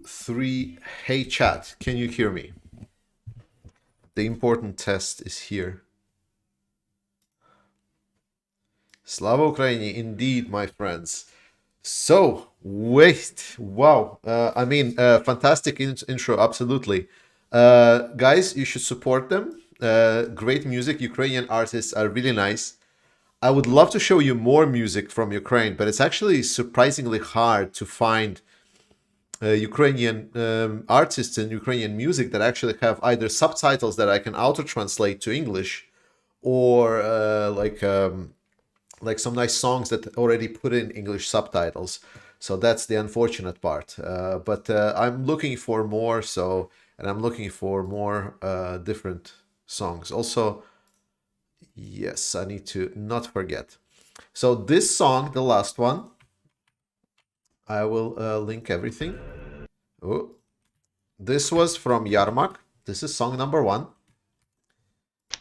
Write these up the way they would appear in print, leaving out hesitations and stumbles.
3. Hey chat, can you hear me? The important test is here. Slava Ukraini, indeed, my friends. So, wait, wow. Fantastic intro, absolutely. Guys, you should support them. Great music. Ukrainian artists are really nice. I would love to show you more music from Ukraine, but it's actually surprisingly hard to find Ukrainian artists and Ukrainian music that actually have either subtitles that I can auto-translate to English, or like some nice songs that already put in English subtitles. So that's the unfortunate part. But I'm looking for more. And I'm looking for more different songs. Also, yes, I need to not forget. So this song, the last one, I will link everything. Oh, this was from Yarmak. This is song number 1.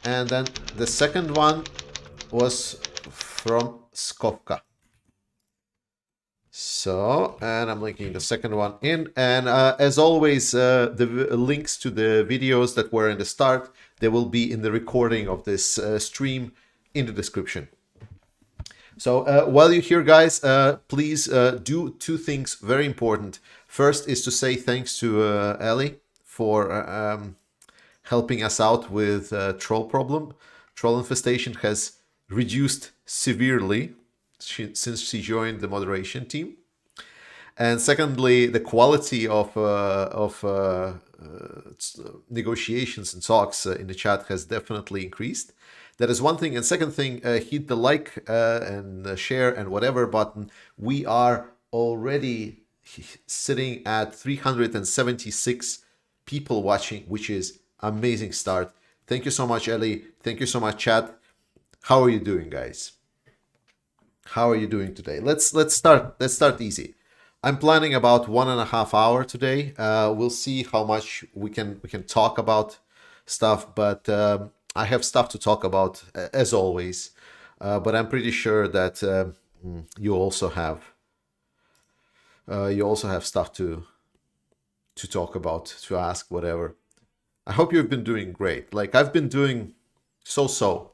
And then the second one was from Skovka. So, and I'm linking the second one in. And as always, the links to the videos that were in the start, they will be in the recording of this stream in the description. So while you're here, guys, please do 2 things very important. First is to say thanks to Ellie for helping us out with troll problem. Troll infestation has reduced severely since she joined the moderation team. And secondly, the quality of negotiations and talks in the chat has definitely increased. That is one thing. And second thing, hit the like and share and whatever button. We are already sitting at 376 people watching, which is amazing start. Thank you so much, Ellie. Thank you so much, chat. How are you doing, guys? How are you doing today? Let's start easy. I'm planning about 1.5 hours today. We'll see how much we can talk about stuff, but I have stuff to talk about as always. But I'm pretty sure that you also have stuff to talk about, to ask, whatever. I hope you've been doing great. Like I've been doing so.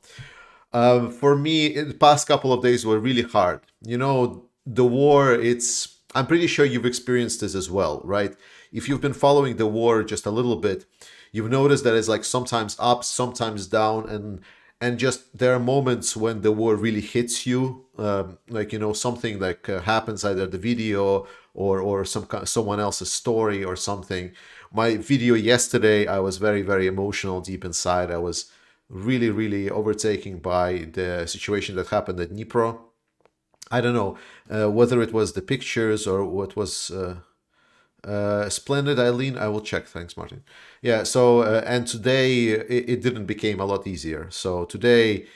For me, the past couple of days were really hard. You know, the war, I'm pretty sure you've experienced this as well, right? If you've been following the war just a little bit, you've noticed that it's like sometimes up, sometimes down, and just there are moments when the war really hits you, like, you know, something like happens, either the video or someone else's story or something. My video yesterday, I was very, very emotional deep inside. I was really overtaken by the situation that happened at Dnipro. I don't know whether it was the pictures or what was splendid, Eileen. I will check. Thanks, Martin. Yeah. So and today it didn't became a lot easier. So today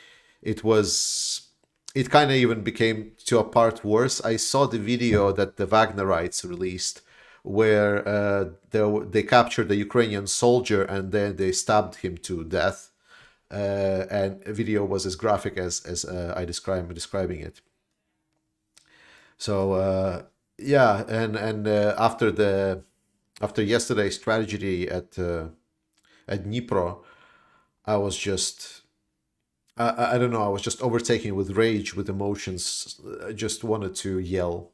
it kind of even became to a part worse. I saw the video that the Wagnerites released, where they captured the Ukrainian soldier and then they stabbed him to death. And a video was as graphic as I describing it. So yeah, and after yesterday's tragedy at Dnipro, I was just I don't know, I was just overtaken with rage, with emotions. I just wanted to yell,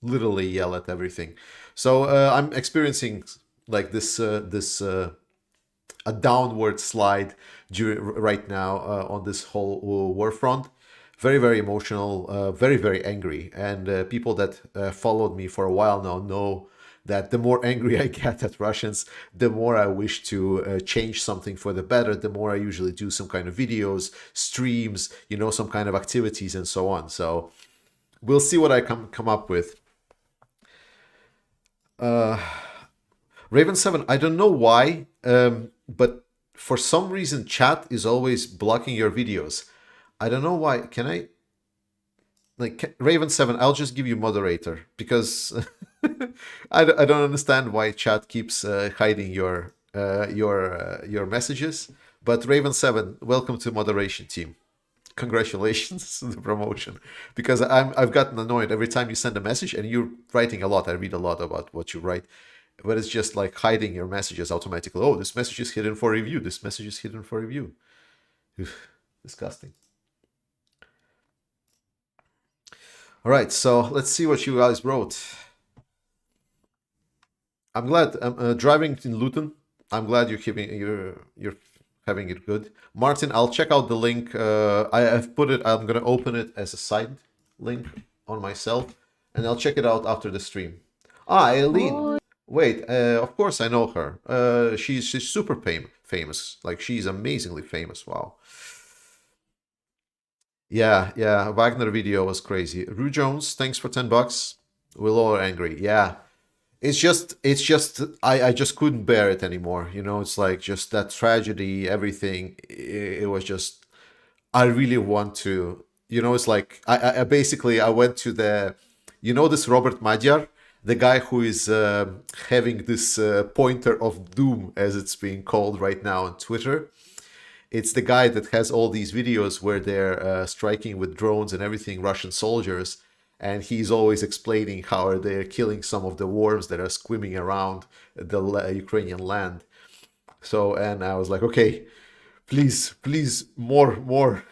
literally yell at everything. So I'm experiencing like this a downward slide right now on this whole war front. Very, very emotional, very, very angry. And people that followed me for a while now know that the more angry I get at Russians, the more I wish to change something for the better, the more I usually do some kind of videos, streams, you know, some kind of activities and so on. So we'll see what I come up with. Raven 7, I don't know why, but for some reason chat is always blocking your videos. I don't know why. Can I, like, Raven 7, I'll just give you moderator, because I don't understand why chat keeps hiding your messages. But Raven 7, welcome to moderation team. Congratulations on the promotion, because I've gotten annoyed every time you send a message, and you're writing a lot. I read a lot about what you write, but it's just like hiding your messages automatically. Oh, this message is hidden for review. This message is hidden for review. Disgusting. All right, so let's see what you guys wrote. I'm glad. I'm driving in Luton. I'm glad you're having it good. Martin, I'll check out the link. I've put it. I'm gonna open it as a side link on myself, and I'll check it out after the stream. Ah, Eileen. Wait. Of course I know her. She's super famous. Like she's amazingly famous. Wow. Yeah, yeah. Wagner video was crazy. Rue Jones, thanks for $10. We're all angry. Yeah, it's just I just couldn't bear it anymore. It's like just that tragedy, everything. It was just I really want to. It's like I basically I went to this Robert Magyar, the guy who is having this pointer of doom, as it's being called right now on Twitter. It's the guy that has all these videos where they're striking with drones and everything, Russian soldiers, and he's always explaining how they're killing some of the worms that are swimming around the Ukrainian land. So, and I was like, okay, please, more.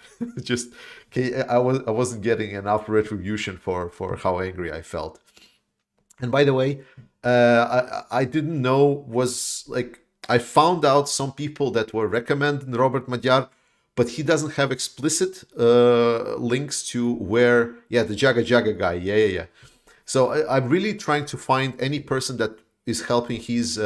Just, okay, I wasn't getting enough retribution for how angry I felt. And by the way, I didn't know was like I found out some people that were recommending Robert Magyar, but he doesn't have explicit links to where. Yeah, the Jaga Jaga guy. Yeah. So I'm really trying to find any person that is helping his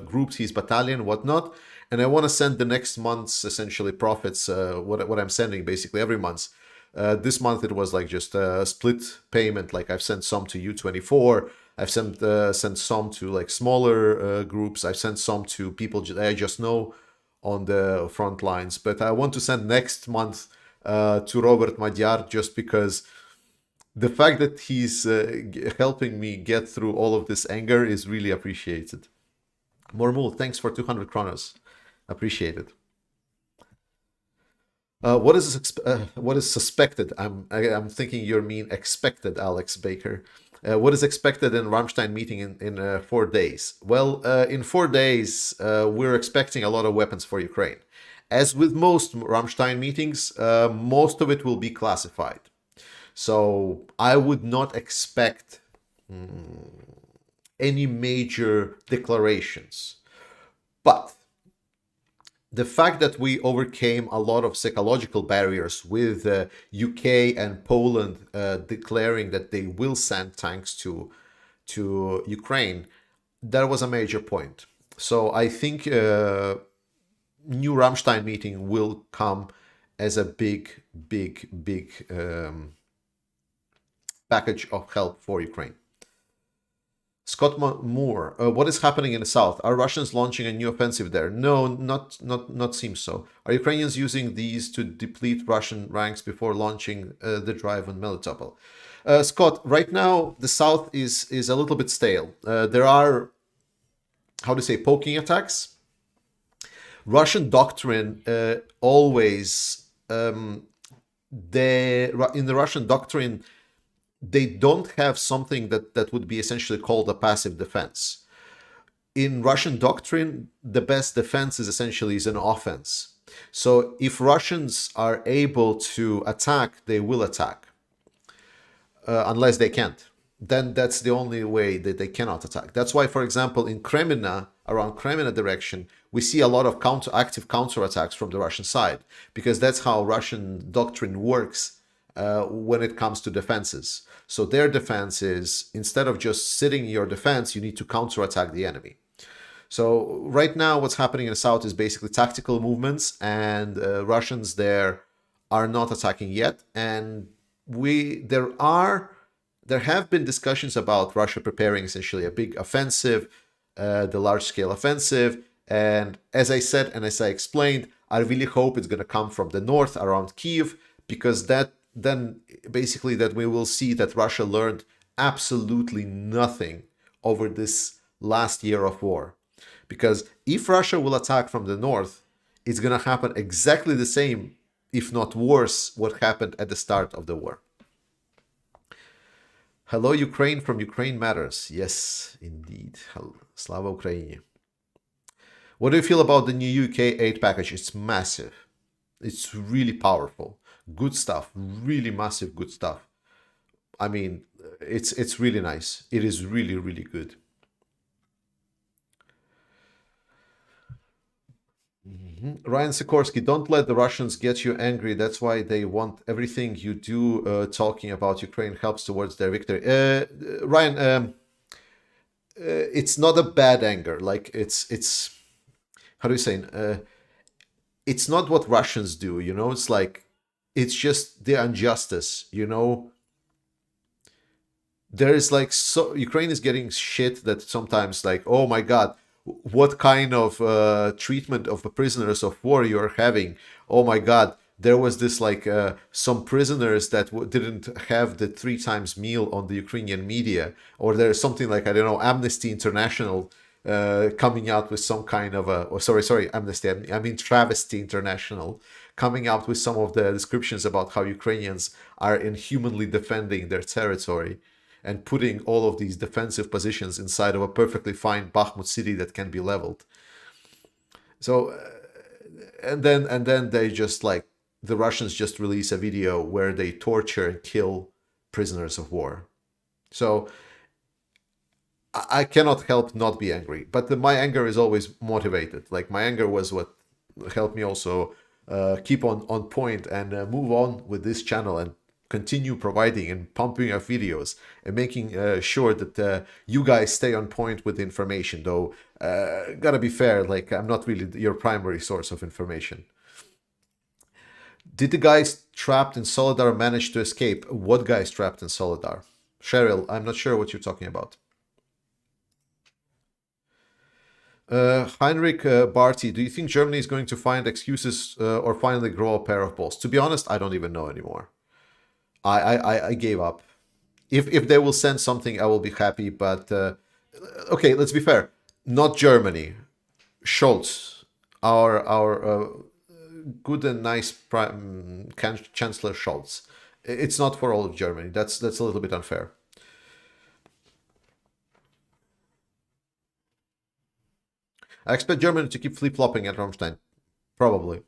groups, his battalion, whatnot. And I want to send the next month's essentially profits, what I'm sending basically every month. This month it was like just a split payment. Like I've sent some to U24. I've sent some to like smaller groups. I've sent some to people I just know on the front lines. But I want to send next month to Robert Magyar just because the fact that he's helping me get through all of this anger is really appreciated. Mormul, thanks for 200 kronos. Appreciate it. What is suspected? I'm thinking you mean expected, Alex Baker. What is expected in Ramstein meeting in 4 days? Well, in 4 days, we're expecting a lot of weapons for Ukraine. As with most Ramstein meetings, most of it will be classified. So I would not expect any major declarations. But the fact that we overcame a lot of psychological barriers with UK and Poland declaring that they will send tanks to Ukraine, that was a major point. So I think new Ramstein meeting will come as a big package of help for Ukraine. Scott Moore, what is happening in the south? Are Russians launching a new offensive there? No, not seems so. Are Ukrainians using these to deplete Russian ranks before launching the drive on Melitopol? Scott, right now the south is a little bit stale. There are, how to say, poking attacks. Russian doctrine always, in the Russian doctrine, they don't have something that would be essentially called a passive defense. In Russian doctrine, the best defense is essentially an offense. So if Russians are able to attack, they will attack, unless they can't. Then that's the only way that they cannot attack. That's why, for example, in Cremina, around Cremina direction, we see a lot of active counterattacks from the Russian side, because that's how Russian doctrine works when it comes to defenses. So their defense is, instead of just sitting in your defense, you need to counterattack the enemy. So right now what's happening in the south is basically tactical movements, and Russians there are not attacking yet. And there have been discussions about Russia preparing essentially a big offensive, the large-scale offensive. And as I said, and as I explained, I really hope it's going to come from the north around Kyiv, because then basically that we will see that Russia learned absolutely nothing over this last year of war. Because if Russia will attack from the north, it's going to happen exactly the same, if not worse, what happened at the start of the war. Hello, Ukraine from Ukraine Matters. Yes, indeed. Slava Ukraini. What do you feel about the new UK aid package? It's massive. It's really powerful. Good stuff. Really massive good stuff. I mean, it's really nice. It is really, really good. Ryan Sikorsky, don't let the Russians get you angry. That's why they want everything you do talking about Ukraine helps towards their victory. Ryan, it's not a bad anger. Like it's how do you say? It's not what Russians do. You know, it's like it's just the injustice. You know, there is like so Ukraine is getting shit that sometimes like oh my god, what kind of treatment of the prisoners of war you're having? Oh my god, there was this like some prisoners that didn't have the 3 times meal on the Ukrainian media, or there's something like I don't know Amnesty International coming out with some kind of a oh, sorry Amnesty I mean Travesty International coming out with some of the descriptions about how Ukrainians are inhumanly defending their territory and putting all of these defensive positions inside of a perfectly fine Bakhmut city that can be leveled. So, and then they just like the Russians just release a video where they torture and kill prisoners of war. So I cannot help not be angry, but my anger is always motivated. Like my anger was what helped me also keep on point and move on with this channel and continue providing and pumping out videos and making sure that you guys stay on point with the information. Though, gotta be fair, like I'm not really your primary source of information. Did the guys trapped in Solidar manage to escape? What guys trapped in Solidar? Cheryl, I'm not sure what you're talking about. Heinrich Barty, do you think Germany is going to find excuses or finally grow a pair of balls? To be honest, I don't even know anymore. I gave up. If they will send something, I will be happy. But okay, let's be fair. Not Germany. Scholz, our good and nice Chancellor Scholz. It's not for all of Germany. That's a little bit unfair. I expect Germany to keep flip-flopping at Ramstein. Probably.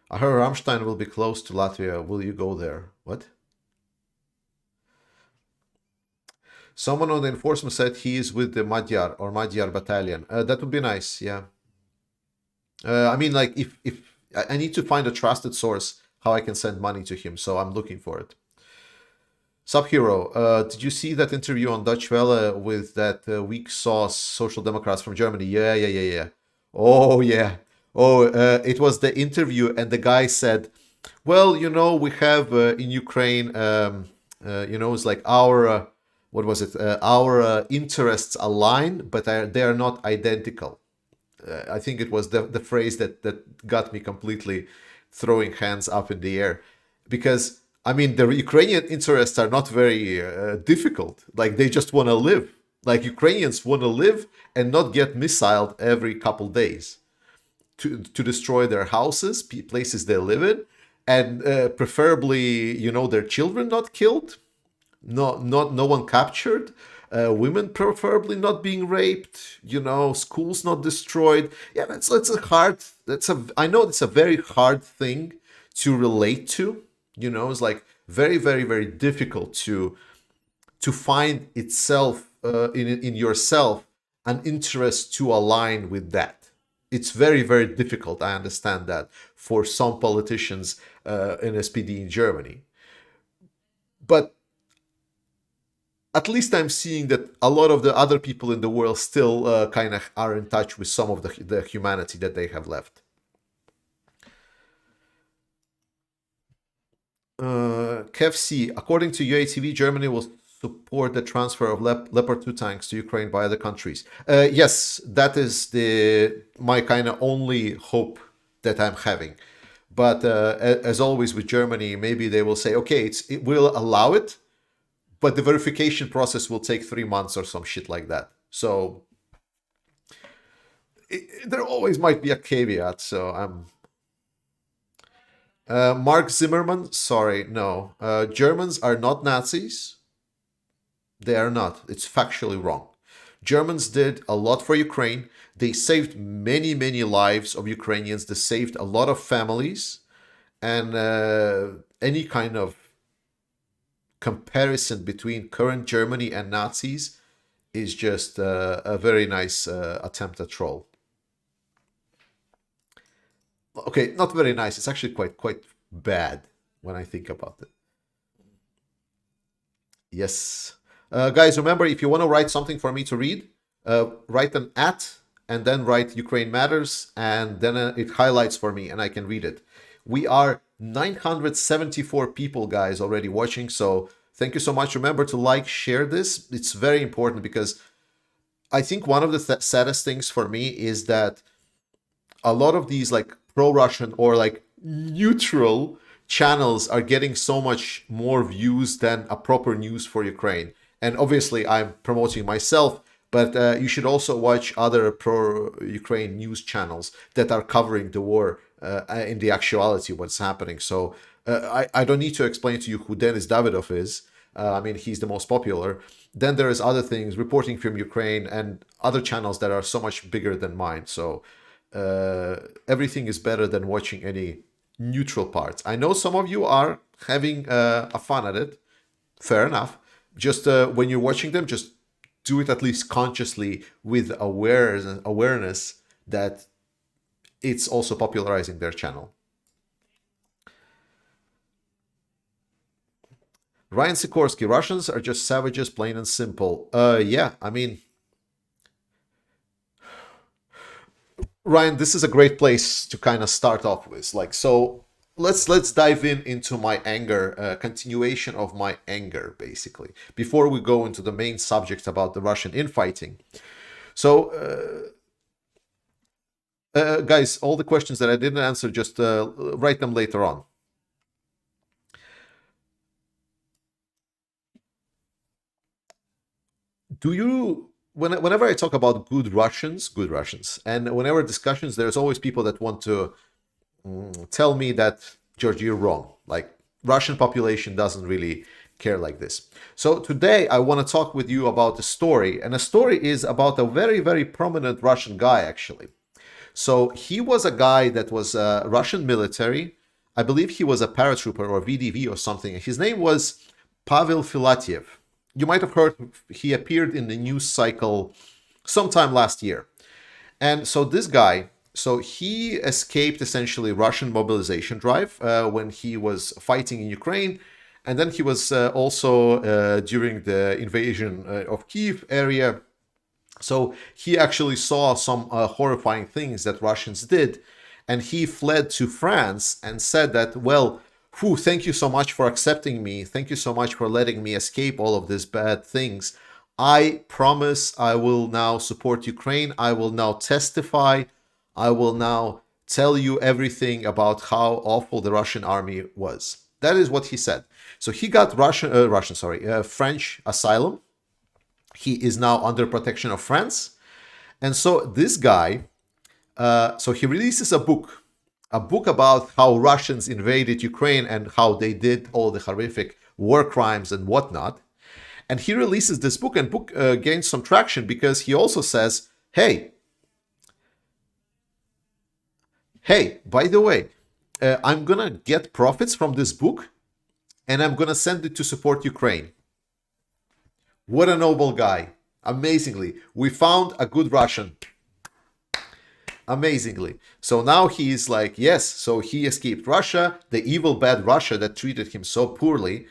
I heard Ramstein will be close to Latvia. Will you go there? What? Someone on the enforcement said he is with the Magyar or Magyar battalion. That would be nice, yeah. I mean, like, if I need to find a trusted source how I can send money to him, so I'm looking for it. Subhero, did you see that interview on Dutch Welle with that weak sauce social democrats from Germany? Yeah. Oh, yeah. Oh, it was the interview, and the guy said, well, you know, we have in Ukraine, you know, it's like our, what was it? Our interests align, but they are not identical. I think it was the phrase that got me completely throwing hands up in the air. Because, I mean, the Ukrainian interests are not very difficult. Like, they just want to live. Like, Ukrainians want to live and not get missiled every couple days. To destroy their houses, places they live in, and preferably, you know, their children not killed, no one captured, women preferably not being raped, you know, schools not destroyed. Yeah, that's a hard. I know it's a very hard thing to relate to. You know, it's like very difficult to find itself in yourself an interest to align with that. It's very difficult. I understand that for some politicians in SPD in Germany, but at least I'm seeing that a lot of the other people in the world still kind of are in touch with some of the humanity that they have left. KFC, according to UATV, Germany will support the transfer of Leopard 2 tanks to Ukraine by other countries. Yes, that is my kind of only hope that I'm having. But as always with Germany, maybe they will say, okay, it will allow it, but the verification process will take 3 months or some shit like that. So there always might be a caveat. So Mark Zimmerman, sorry, no. Germans are not Nazis. They are not. It's factually wrong. Germans did a lot for Ukraine. They saved many, many lives of Ukrainians. They saved a lot of families. And any kind of comparison between current Germany and Nazis is just a very nice attempt at troll. Okay, not very nice. It's actually quite bad when I think about it. Yes. Guys, remember, if you want to write something for me to read, write an at and then write Ukraine Matters, and then it highlights for me and I can read it. We are 974 people, guys, already watching. So thank you so much. Remember to like, share this. It's very important because I think one of the saddest things for me is that a lot of these like pro-Russian or like neutral channels are getting so much more views than a proper news for Ukraine. And obviously I'm promoting myself, but you should also watch other pro-Ukraine news channels that are covering the war in the actuality, what's happening. So I don't need to explain to you who Denis Davidov is. I mean, he's the most popular. Then there is other things, reporting from Ukraine and other channels that are so much bigger than mine. So everything is better than watching any neutral parts. I know some of you are having a fun at it. Fair enough. Just when you're watching them, just do it at least consciously with awareness that it's also popularizing their channel. Ryan Sikorsky, Russians are just savages, plain and simple. Yeah, I mean, Ryan, this is a great place to kind of start off with. Like, so let's dive into my anger, continuation of my anger, basically, before we go into the main subject about the Russian infighting. So, guys, all the questions that I didn't answer, just write them later on. Do you whenever I talk about good Russians, and whenever discussions, there's always people that want to tell me that, George, you're wrong. Like, Russian population doesn't really care like this. So today I want to talk with you about a story, and a story is about a very, very prominent Russian guy, actually. So he was a guy that was Russian military. I believe he was a paratrooper or VDV or something. His name was Pavel Filatiev. You might have heard he appeared in the news cycle sometime last year. And so this guy, so he escaped essentially Russian mobilization drive when he was fighting in Ukraine. And then he was also during the invasion of Kyiv area. So he actually saw some horrifying things that Russians did. And he fled to France and said that, well, whew, thank you so much for accepting me. Thank you so much for letting me escape all of these bad things. I promise I will now support Ukraine. I will now testify. I will now tell you everything about how awful the Russian army was. That is what he said. So he got French asylum. He is now under protection of France. And so this guy, so he releases a book about how Russians invaded Ukraine and how they did all the horrific war crimes and whatnot. And he releases this book, and book gains some traction because he also says, hey, by the way, I'm going to get profits from this book and I'm going to send it to support Ukraine. What a noble guy. Amazingly. We found a good Russian. Amazingly. So now he's like, yes, so he escaped Russia, the evil, bad Russia that treated him so poorly.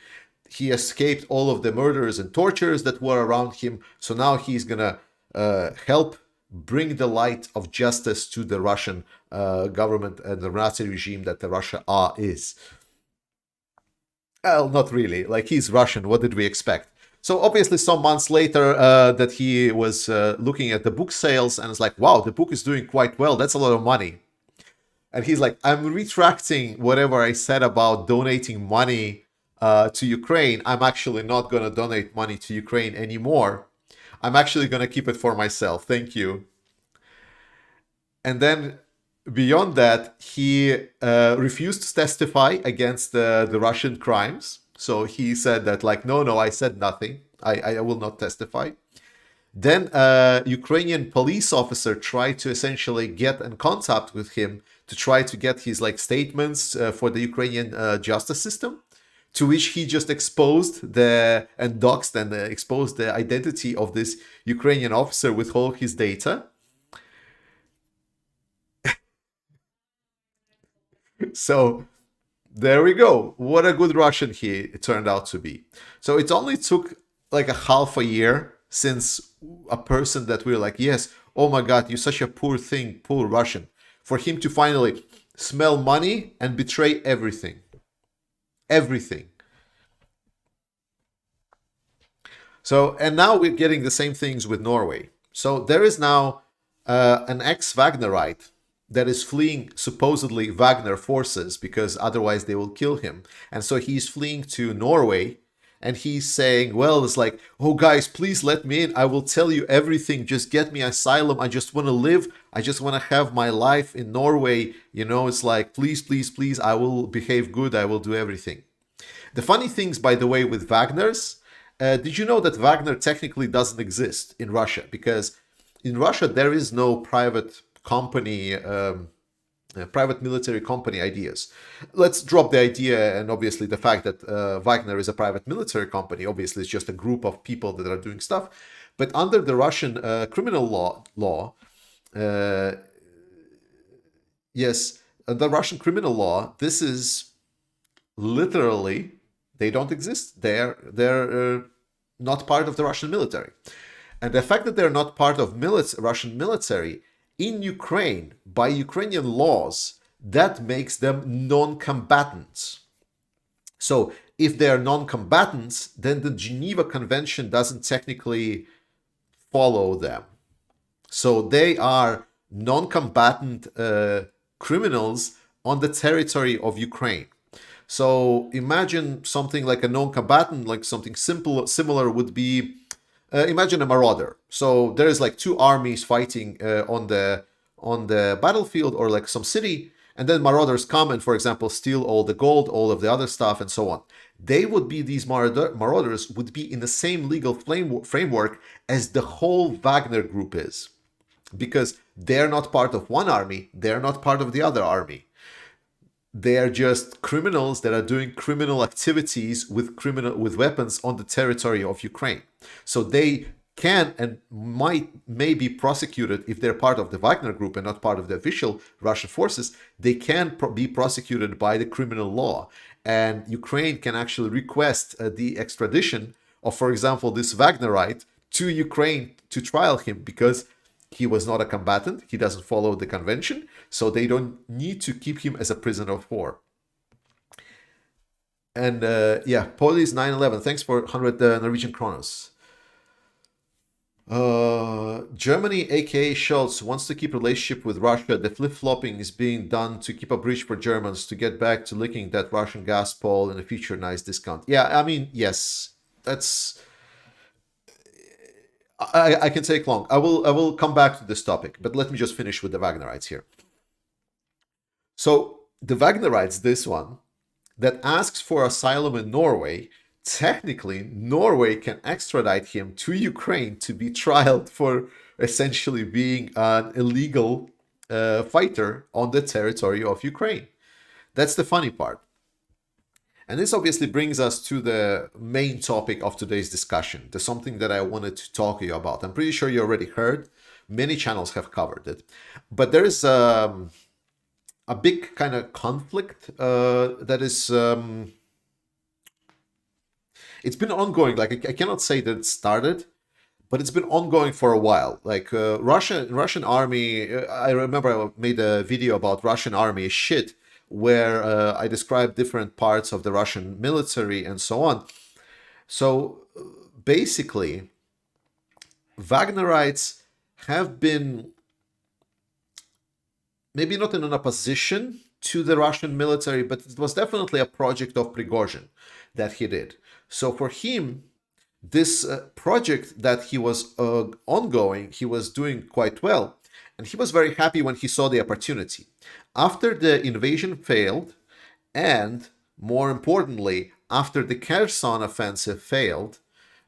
He escaped all of the murders and tortures that were around him. So now he's going to help bring the light of justice to the Russian government and the Nazi regime that the Russia is. Well, not really. Like, he's Russian. What did we expect? So obviously some months later that he was looking at the book sales and it's like, wow, the book is doing quite well. That's a lot of money. And he's like, I'm retracting whatever I said about donating money to Ukraine. I'm actually not going to donate money to Ukraine anymore. I'm actually going to keep it for myself. Thank you. And then beyond that, he refused to testify against the Russian crimes. So he said that, like, no, no, I said nothing. I will not testify. Then a Ukrainian police officer tried to essentially get in contact with him to try to get his like statements for the Ukrainian justice system, to which he just exposed the and doxed and exposed the identity of this Ukrainian officer with all his data. So there we go. What a good Russian he turned out to be. So it only took like a half a year since a person that we were like, yes, oh my God, you're such a poor thing, poor Russian, for him to finally smell money and betray everything. Everything. So, and now we're getting the same things with Norway. So there is now an ex-Wagnerite that is fleeing supposedly Wagner forces because otherwise they will kill him. And so he's fleeing to Norway and he's saying, well, it's like, oh guys, please let me in. I will tell you everything. Just get me asylum. I just want to live. I just want to have my life in Norway. You know, it's like, please, please, please, I will behave good. I will do everything. The funny things, by the way, with Wagner's, did you know that Wagner technically doesn't exist in Russia? Because in Russia, there is no private company, private military company ideas. Let's drop the idea and obviously the fact that Wagner is a private military company. Obviously, it's just a group of people that are doing stuff. But under the Russian criminal law, uh, yes, the Russian criminal law, this is literally they don't exist. They're not part of the Russian military, and the fact that they're not part of Russian military in Ukraine by Ukrainian laws, that makes them non-combatants. So if they are non-combatants, then the Geneva Convention doesn't technically follow them. So they are non-combatant criminals on the territory of Ukraine. So imagine something like a non-combatant, like something simple, similar would be, imagine a marauder. So there is like two armies fighting on the battlefield or like some city, and then marauders come and, for example, steal all the gold, all of the other stuff, and so on. They would be these marauders would be in the same legal framework as the whole Wagner group is, because they're not part of one army, they're not part of the other army. They are just criminals that are doing criminal activities with weapons on the territory of Ukraine. So they can and may be prosecuted if they're part of the Wagner group and not part of the official Russian forces. They can be prosecuted by the criminal law, and Ukraine can actually request the extradition of, for example, this Wagnerite to Ukraine to trial him because he was not a combatant. He doesn't follow the convention, so they don't need to keep him as a prisoner of war. And yeah, Police 911. Thanks for 100 Norwegian kronos. Germany, aka Scholz, wants to keep relationship with Russia. The flip-flopping is being done to keep a bridge for Germans to get back to licking that Russian gas pole in a future nice discount. Yeah, I mean, yes, that's. I can take long. I will come back to this topic, but let me just finish with the Wagnerites here. So the Wagnerites, this one, that asks for asylum in Norway, technically Norway can extradite him to Ukraine to be trialed for essentially being an illegal fighter on the territory of Ukraine. That's the funny part. And this obviously brings us to the main topic of today's discussion, the something that I wanted to talk to you about. I'm pretty sure you already heard. Many channels have covered it. But there is a big kind of conflict that is... it's been ongoing. Like, I cannot say that it started, but it's been ongoing for a while. Like Russian army, I remember I made a video about Russian army shit, where I described different parts of the Russian military and so on. So basically, Wagnerites have been maybe not in an opposition to the Russian military, but it was definitely a project of Prigozhin that he did. So for him, this project that he was ongoing, he was doing quite well. And he was very happy when he saw the opportunity. After the invasion failed, and more importantly, after the Kherson offensive failed,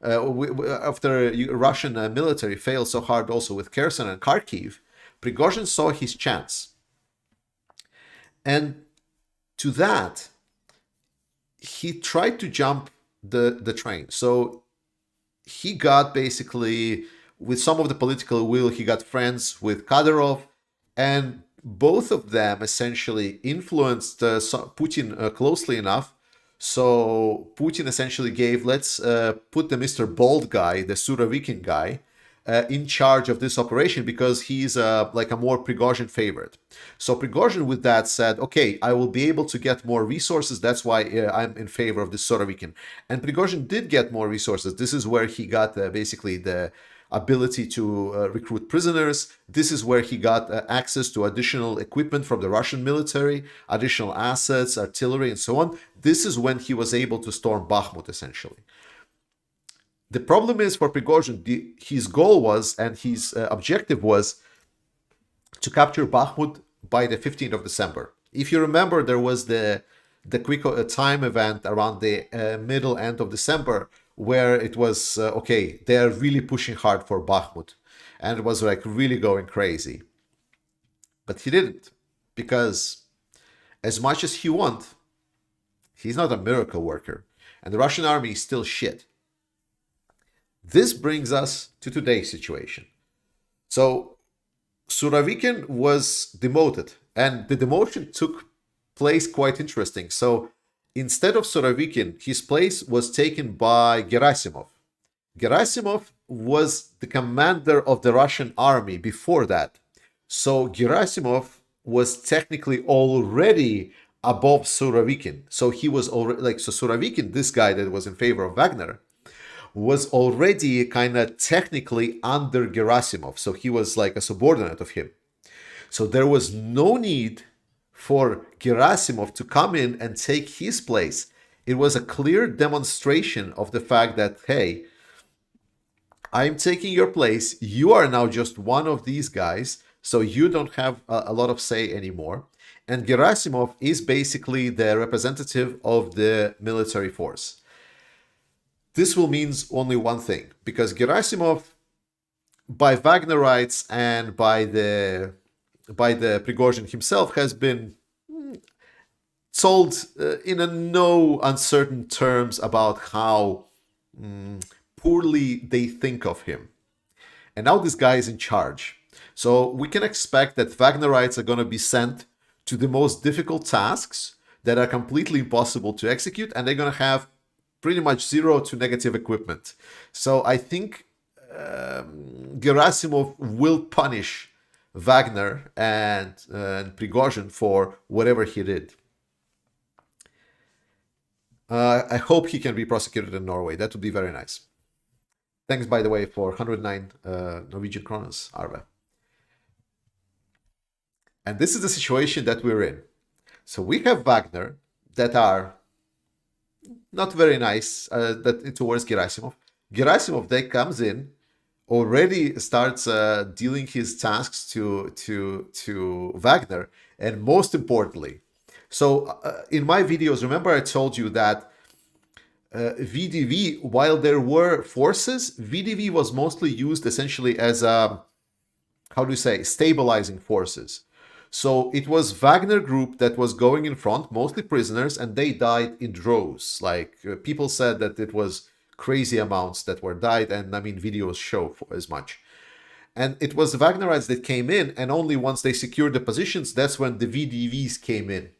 after Russian military failed so hard also with Kherson and Kharkiv, Prigozhin saw his chance. And to that, he tried to jump the train. So he got basically, with some of the political will, he got friends with Kadyrov, and both of them essentially influenced Putin closely enough. So Putin essentially gave, let's put the Mr. Bold guy, the Surovikin guy, in charge of this operation because he's like a more Prigozhin favorite. So Prigozhin with that said, okay, I will be able to get more resources. That's why I'm in favor of the Surovikin. And Prigozhin did get more resources. This is where he got basically the ability to recruit prisoners. This is where he got access to additional equipment from the Russian military, additional assets, artillery, and so on. This is when he was able to storm Bakhmut, essentially. The problem is for Prigozhin, his goal was, and his objective was, to capture Bakhmut by the 15th of December. If you remember, there was the quick time event around the middle end of December where it was, okay, they're really pushing hard for Bakhmut. And it was like really going crazy. But he didn't, because as much as he wanted, he's not a miracle worker. And the Russian army is still shit. This brings us to today's situation. So Surovikin was demoted, and the demotion took place quite interesting. So instead of Surovikin, his place was taken by Gerasimov. Gerasimov was the commander of the Russian army before that. So Gerasimov was technically already above Surovikin. So he was already like, so Surovikin, this guy that was in favor of Wagner, was already kind of technically under Gerasimov. So he was like a subordinate of him. So there was no need for Gerasimov to come in and take his place. It was a clear demonstration of the fact that, hey, I'm taking your place. You are now just one of these guys, so you don't have a lot of say anymore. And Gerasimov is basically the representative of the military force. This will mean only one thing, because Gerasimov, by Wagnerites and by the Prigozhin himself, has been told in a no uncertain terms about how poorly they think of him. And now this guy is in charge. So we can expect that Wagnerites are going to be sent to the most difficult tasks that are completely impossible to execute, and they're going to have pretty much zero to negative equipment. So I think Gerasimov will punish Wagner and Prigozhin for whatever he did. I hope he can be prosecuted in Norway. That would be very nice. Thanks, by the way, for 109 Norwegian kronas, Arve. And this is the situation that we're in. So we have Wagner that are not very nice towards Gerasimov. Gerasimov then comes in, already starts dealing his tasks to Wagner, and most importantly, so in my videos, remember I told you that VDV, while there were forces, VDV was mostly used essentially as a, how do you say, stabilizing forces. So it was Wagner group that was going in front, mostly prisoners, and they died in droves. Like people said that it was crazy amounts that were died, and I mean videos show as much. And it was the Wagnerites that came in, and only once they secured the positions, that's when the VDVs came in.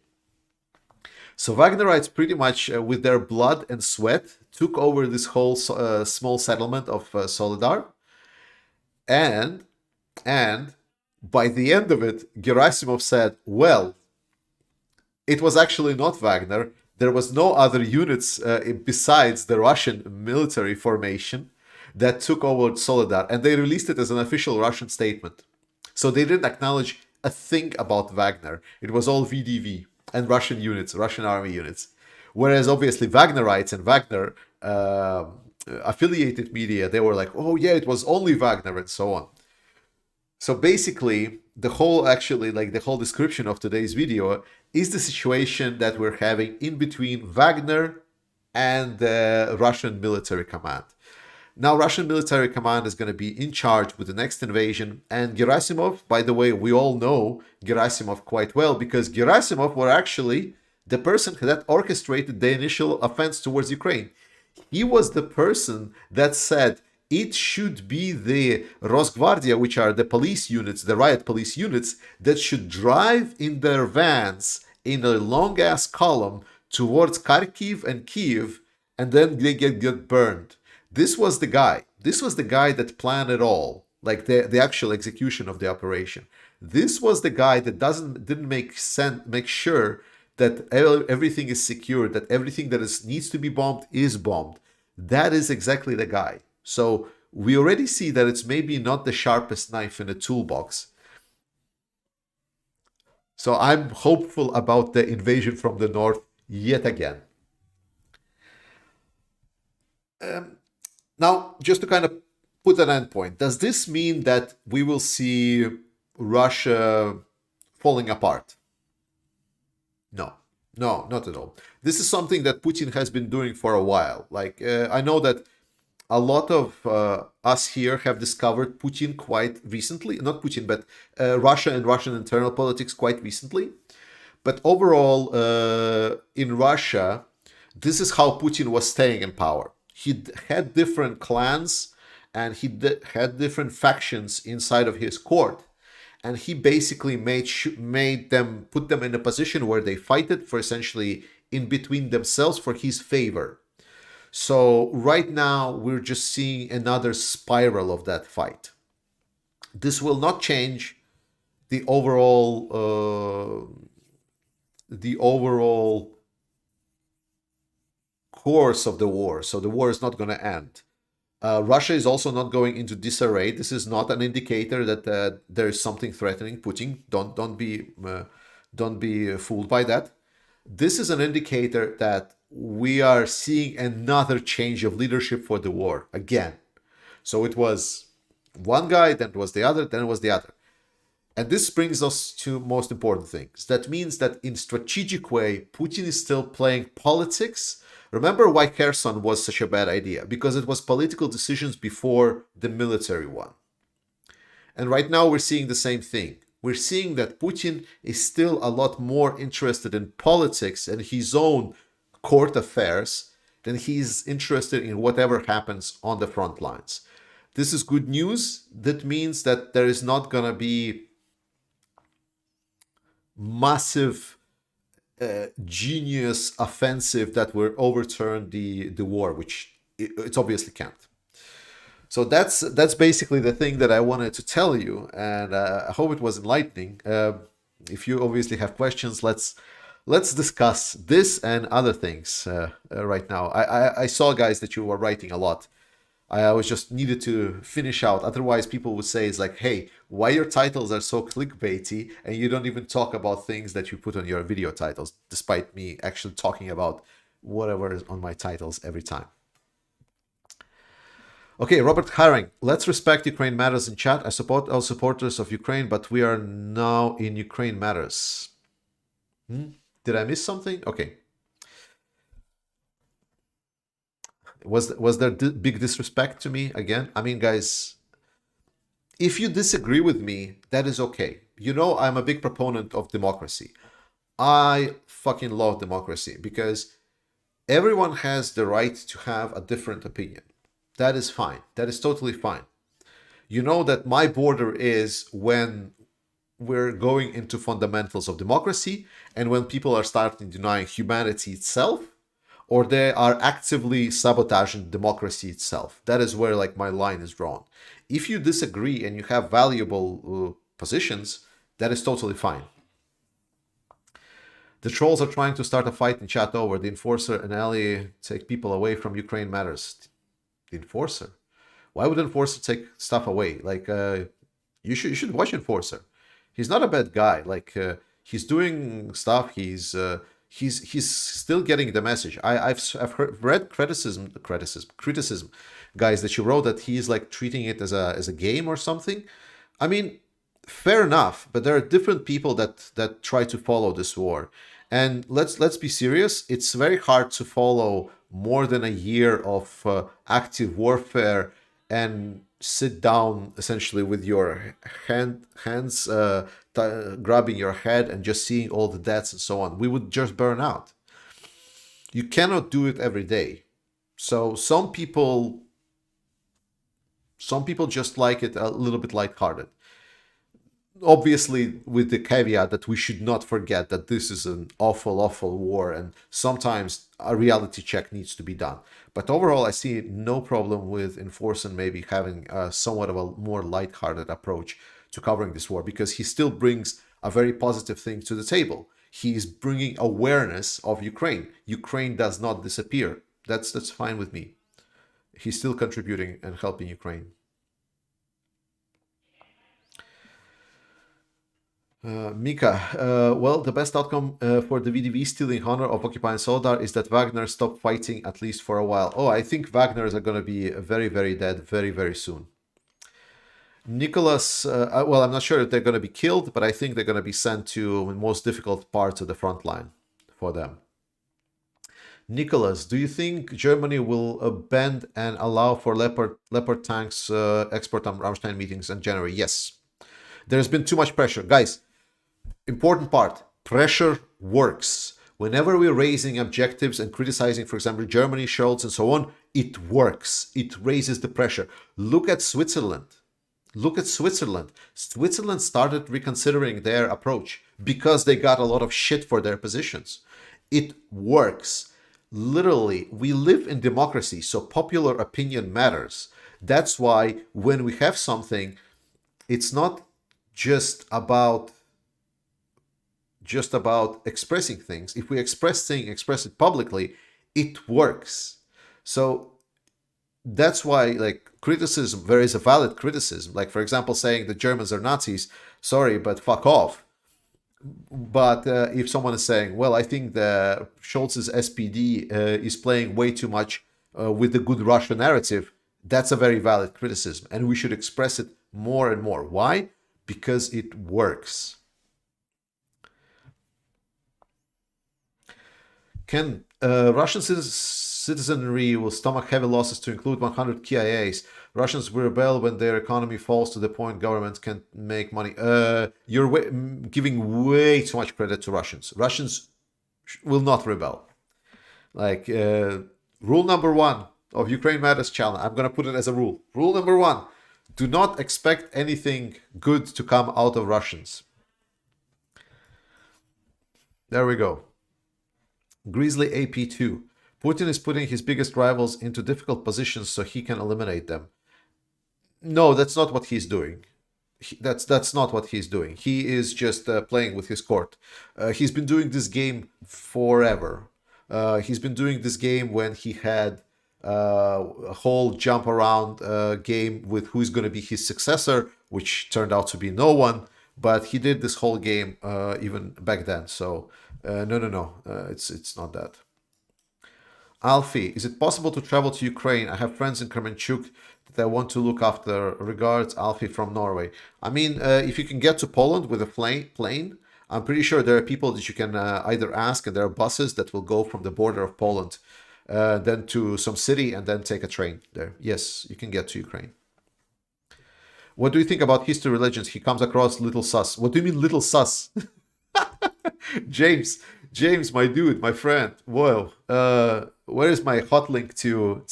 So Wagnerites pretty much with their blood and sweat took over this whole small settlement of Solidar, and by the end of it, Gerasimov said, well, it was actually not Wagner. There was no other units besides the Russian military formation that took over Solidar, and they released it as an official Russian statement. So they didn't acknowledge a thing about Wagner. It was all VDV and Russian units, Russian army units. Whereas obviously Wagnerites and Wagner affiliated media, they were like, oh yeah, it was only Wagner and so on. So basically, the whole actually like the whole description of today's video is the situation that we're having in between Wagner and the Russian military command. Now, Russian military command is going to be in charge with the next invasion. And Gerasimov, by the way, we all know Gerasimov quite well because Gerasimov were actually the person that orchestrated the initial offense towards Ukraine. He was the person that said it should be the Rosgvardia, which are the police units, the riot police units, that should drive in their vans in a long ass column towards Kharkiv and Kiev, and then they get burned. This was the guy. This was the guy that planned it all, like the actual execution of the operation. This was the guy that didn't make sure that everything is secure, that everything that needs to be bombed is bombed. That is exactly the guy. So we already see that it's maybe not the sharpest knife in the toolbox. So I'm hopeful about the invasion from the north yet again. Now, just to kind of put an endpoint, does this mean that we will see Russia falling apart? No, no, not at all. This is something that Putin has been doing for a while. Like, I know that a lot of us here have discovered Putin quite recently. Not Putin, but Russia and Russian internal politics quite recently. But overall, in Russia, this is how Putin was staying in power. He had different clans and had different factions inside of his court, and he basically made them put them in a position where they fight it for essentially in between themselves for his favor. So right now we're just seeing another spiral of that fight. This will not change the overall course of the war. So the war is not going to end. Russia is also not going into disarray. This is not an indicator that there is something threatening Putin. Don't be fooled by that. This is an indicator that we are seeing another change of leadership for the war again. So it was one guy, then it was the other, then it was the other. And this brings us to most important things. That means that in strategic way, Putin is still playing politics. Remember why Kherson was such a bad idea? Because it was political decisions before the military one. And right now we're seeing the same thing. We're seeing that Putin is still a lot more interested in politics and his own court affairs than he's interested in whatever happens on the front lines. This is good news. That means that there is not going to be massive genius offensive that will overturn the war, which it obviously can't. So that's basically the thing that I wanted to tell you, and I hope it was enlightening. If you obviously have questions, let's discuss this and other things right now. I saw, guys, that you were writing a lot. I was just needed to finish out. Otherwise, people would say, it's like, hey, why your titles are so clickbaity and you don't even talk about things that you put on your video titles, despite me actually talking about whatever is on my titles every time. Okay, Robert Haring, let's respect Ukraine Matters in chat. I support all supporters of Ukraine, but we are now in Ukraine Matters. Did I miss something? Okay. Was there big disrespect to me again? I mean, guys, if you disagree with me, that is okay. You know, I'm a big proponent of democracy. I fucking love democracy because everyone has the right to have a different opinion. That is fine. That is totally fine. You know that my border is when we're going into fundamentals of democracy and when people are starting denying humanity itself, or they are actively sabotaging democracy itself. That is where like my line is drawn. If you disagree and you have valuable positions, that is totally fine. The trolls are trying to start a fight in chat over the enforcer and ally take people away from Ukraine Matters. The enforcer? Why would enforcer take stuff away? Like you should watch enforcer. He's not a bad guy. Like he's doing stuff. He's still getting the message. I've read criticism, guys, that you wrote that he's like treating it as a game or something. I mean, fair enough, but there are different people that try to follow this war, and let's be serious. It's very hard to follow more than a year of active warfare and sit down essentially with your hands grabbing your head and just seeing all the deaths and so on. We would just burn out. You cannot do it every day. So some people just like it a little bit lighthearted, obviously with the caveat that we should not forget that this is an awful, awful war, and sometimes a reality check needs to be done. But overall, I see no problem with enforcing maybe having somewhat of a more lighthearted approach to covering this war, because he still brings a very positive thing to the table. He's bringing awareness of Ukraine. Ukraine does not disappear. That's fine with me. He's still contributing and helping Ukraine. Mika, well, the best outcome for the VDV stealing honor of occupying Solidar is that Wagner stopped fighting at least for a while. Oh, I think Wagners are going to be very, very dead very, very soon. Nicholas, well, I'm not sure if they're going to be killed, but I think they're going to be sent to the most difficult parts of the front line for them. Nicholas, do you think Germany will bend and allow for Leopard tanks export on Ramstein meetings in January? Yes. There's been too much pressure. Guys, important part, pressure works. Whenever we're raising objectives and criticizing, for example, Germany, Scholz, and so on, it works. It raises the pressure. Look at Switzerland. Look at Switzerland. Switzerland started reconsidering their approach because they got a lot of shit for their positions. It works. Literally, we live in democracy, so popular opinion matters. That's why when we have something, it's not just about expressing things. If we express it publicly, it works. So that's why, like, criticism, there is a valid criticism. Like, for example, saying the Germans are Nazis, sorry, but fuck off. But if someone is saying, well, I think the Scholz's SPD is playing way too much with the good Russia narrative, that's a very valid criticism. And we should express it more and more. Why? Because it works. Can Russian citizenry will stomach heavy losses to include 100 KIAs? Russians will rebel when their economy falls to the point governments can't make money. You're giving way too much credit to Russians. Russians will not rebel. Like, rule number one of Ukraine Matters challenge, I'm going to put it as a rule. Rule number one, do not expect anything good to come out of Russians. There we go. Grizzly AP2. Putin is putting his biggest rivals into difficult positions so he can eliminate them. No, that's not what he's doing. That's not what he's doing. He is just playing with his court. He's been doing this game forever. He's been doing this game when he had a whole jump around game with who's going to be his successor, which turned out to be no one. But he did this whole game even back then. So no, it's not that. Alfie, is it possible to travel to Ukraine? I have friends in Kremenchuk that I want to look after. Regards, Alfie from Norway. I mean, if you can get to Poland with a plane, I'm pretty sure there are people that you can either ask, and there are buses that will go from the border of Poland then to some city and then take a train there. Yes, you can get to Ukraine. What do you think about history religions? He comes across little sus. What do you mean little sus? James, my dude, my friend. Whoa, where is my hot link to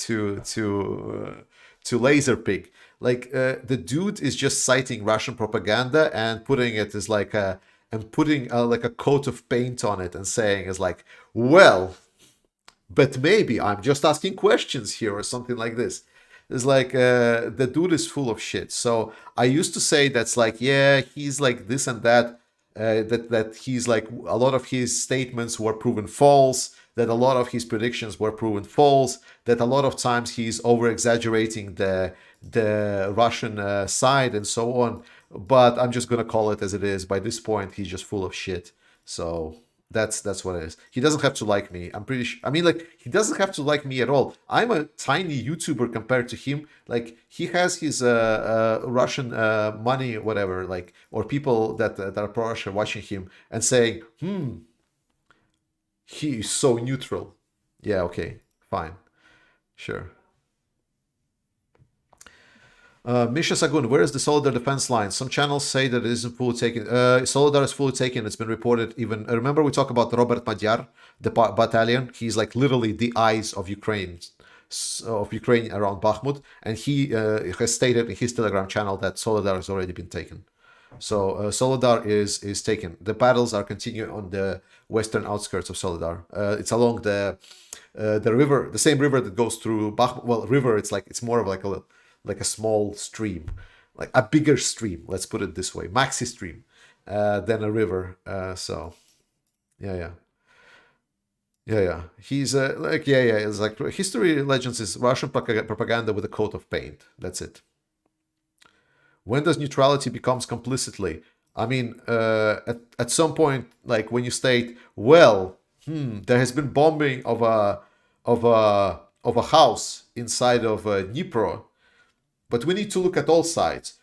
Laserpig? Like, the dude is just citing Russian propaganda and putting it as like like a coat of paint on it and saying is like, well, but maybe I'm just asking questions here or something like this. It's like the dude is full of shit. So I used to say that's like, yeah, he's like this and that. That he's like, a lot of his statements were proven false, that a lot of his predictions were proven false, that a lot of times he's over exaggerating the Russian side and so on. But I'm just gonna call it as it is. By this point, he's just full of shit. So That's what it is. He doesn't have to like me. I'm pretty sure. I mean, like, he doesn't have to like me at all. I'm a tiny YouTuber compared to him. Like, he has his Russian money, whatever, like, or people that are pro-Russia watching him and saying, he is so neutral. Yeah, okay, fine, sure. Misha Sagun, where is the Solidar defense line? Some channels say that it isn't fully taken. Solidar is fully taken. It's been reported even. Remember, we talked about Robert Magyar, the battalion? He's like literally the eyes of Ukraine around Bakhmut. And he has stated in his Telegram channel that Solidar has already been taken. So Solidar is taken. The battles are continuing on the western outskirts of Solidar. It's along the river, the same river that goes through Bakhmut. Well, river. It's more of like a small stream, like a bigger stream. Let's put it this way, maxi stream, than a river. So yeah. He's like yeah. It's like history legends is Russian propaganda with a coat of paint. That's it. When does neutrality becomes complicitly? I mean, at some point, like when you state, well, there has been bombing of a house inside of Dnipro, but we need to look at all sides.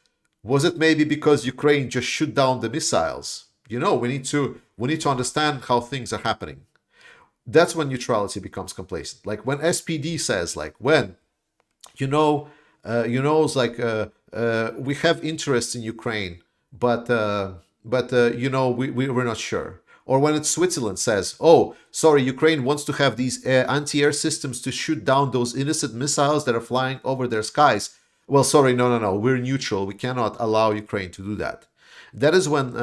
Was it maybe because Ukraine just shoot down the missiles? We need to understand how things are happening. That's when neutrality becomes complacent. Like when SPD says, like when it's like we have interests in Ukraine, but we're not sure. Or when it's Switzerland says, oh, sorry, Ukraine wants to have these anti-air systems to shoot down those innocent missiles that are flying over their skies. Well, sorry, no, we're neutral. We cannot allow Ukraine to do that. That is when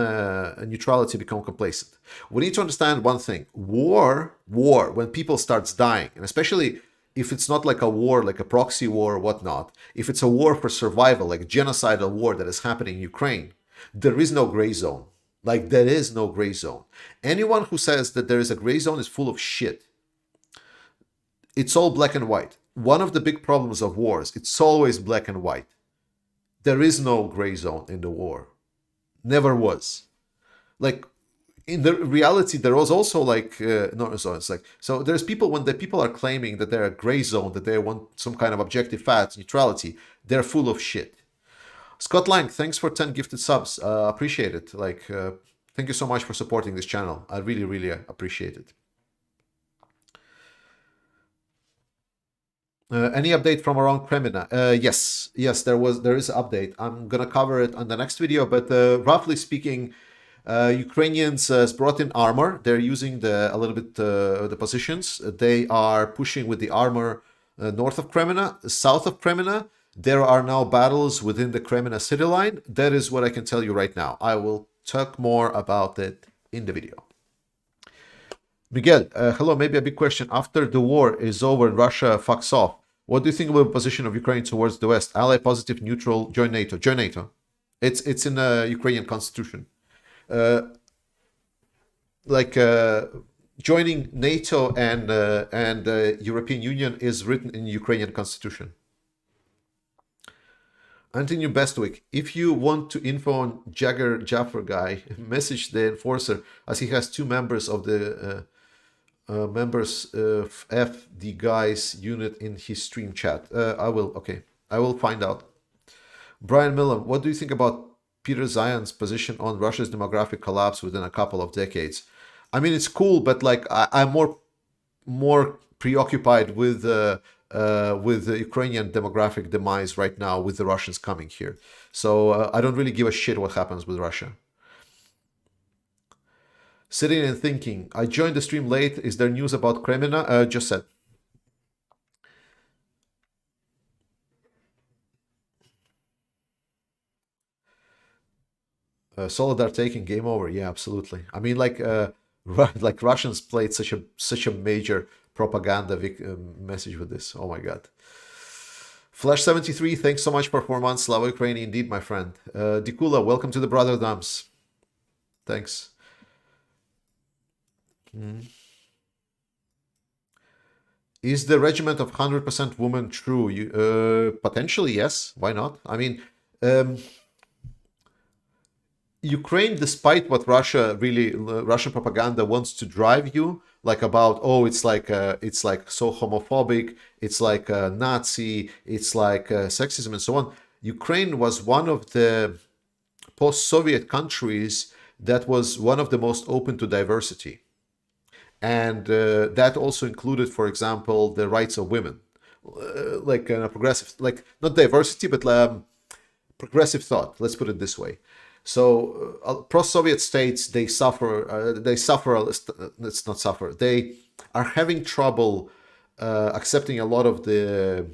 neutrality becomes complacent. We need to understand one thing. War, when people starts dying, and especially if it's not like a war, like a proxy war or whatnot, if it's a war for survival, like a genocidal war that is happening in Ukraine, there is no gray zone. Like, there is no gray zone. Anyone who says that there is a gray zone is full of shit. It's all black and white. One of the big problems of wars, it's always black and white. There is no gray zone in the war. Never was. Like, in the reality, there was also like no, so it's like, so there's people, when the people are claiming that they're a gray zone, that they want some kind of objective fact neutrality, they're full of shit. Scott Lang, thanks for 10 gifted subs. Appreciate it. Like, thank you so much for supporting this channel. I really, really appreciate it. Any update from around Cremina? Yes, there is an update. I'm gonna cover it on the next video, but roughly speaking, Ukrainians has brought in armor. They're using a little bit the positions. They are pushing with the armor north of Cremina, south of Cremina. There are now battles within the Cremina city line. That is what I can tell you right now. I will talk more about it in the video. Miguel, hello. Maybe a big question. After the war is over and Russia fucks off, what do you think about the position of Ukraine towards the West? Ally, positive, neutral, join NATO. Join NATO. It's in the Ukrainian constitution. Joining NATO and European Union is written in Ukrainian constitution. Anthony Bestwick, if you want to info on Jagger Jaffer guy, message the enforcer, as he has two members of the members of the guys unit in his stream chat. I will find out. Brian Millam, what do you think about Peter Zion's position on Russia's demographic collapse within a couple of decades? I mean, it's cool, but like I'm more preoccupied with the Ukrainian demographic demise right now, with the Russians coming here. So I don't really give a shit what happens with Russia. Sitting and thinking. I joined the stream late. Is there news about Cremina? Just said. Solidar taking, game over. Yeah, absolutely. I mean, like Russians played such a major propaganda message with this. Oh my god. Flash 73, thanks so much for 4 months. Slava Ukraine, indeed, my friend. Dikula, welcome to the Brotherdams. Thanks. Is the regiment of 100% women true? Potentially, yes. Why not? I mean, Ukraine, despite what Russian propaganda wants to drive you, like about, oh, it's like so homophobic, it's like a Nazi, it's like sexism and so on. Ukraine was one of the post-Soviet countries that was one of the most open to diversity, and that also included, for example, the rights of women, like a progressive, like not diversity, but progressive thought. Let's put it this way. So pro-Soviet states, they suffer. They suffer. Let's not suffer. They are having trouble accepting a lot of the,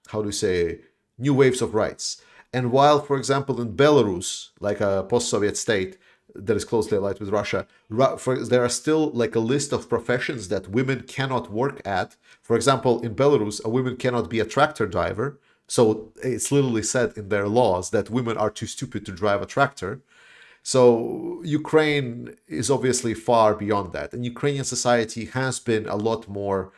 how do you say, new waves of rights. And while, for example, in Belarus, like a post-Soviet state that is closely allied with Russia, there are still like a list of professions that women cannot work at. For example, in Belarus, a woman cannot be a tractor driver. So it's literally said in their laws that women are too stupid to drive a tractor. So Ukraine is obviously far beyond that. And Ukrainian society has been a lot more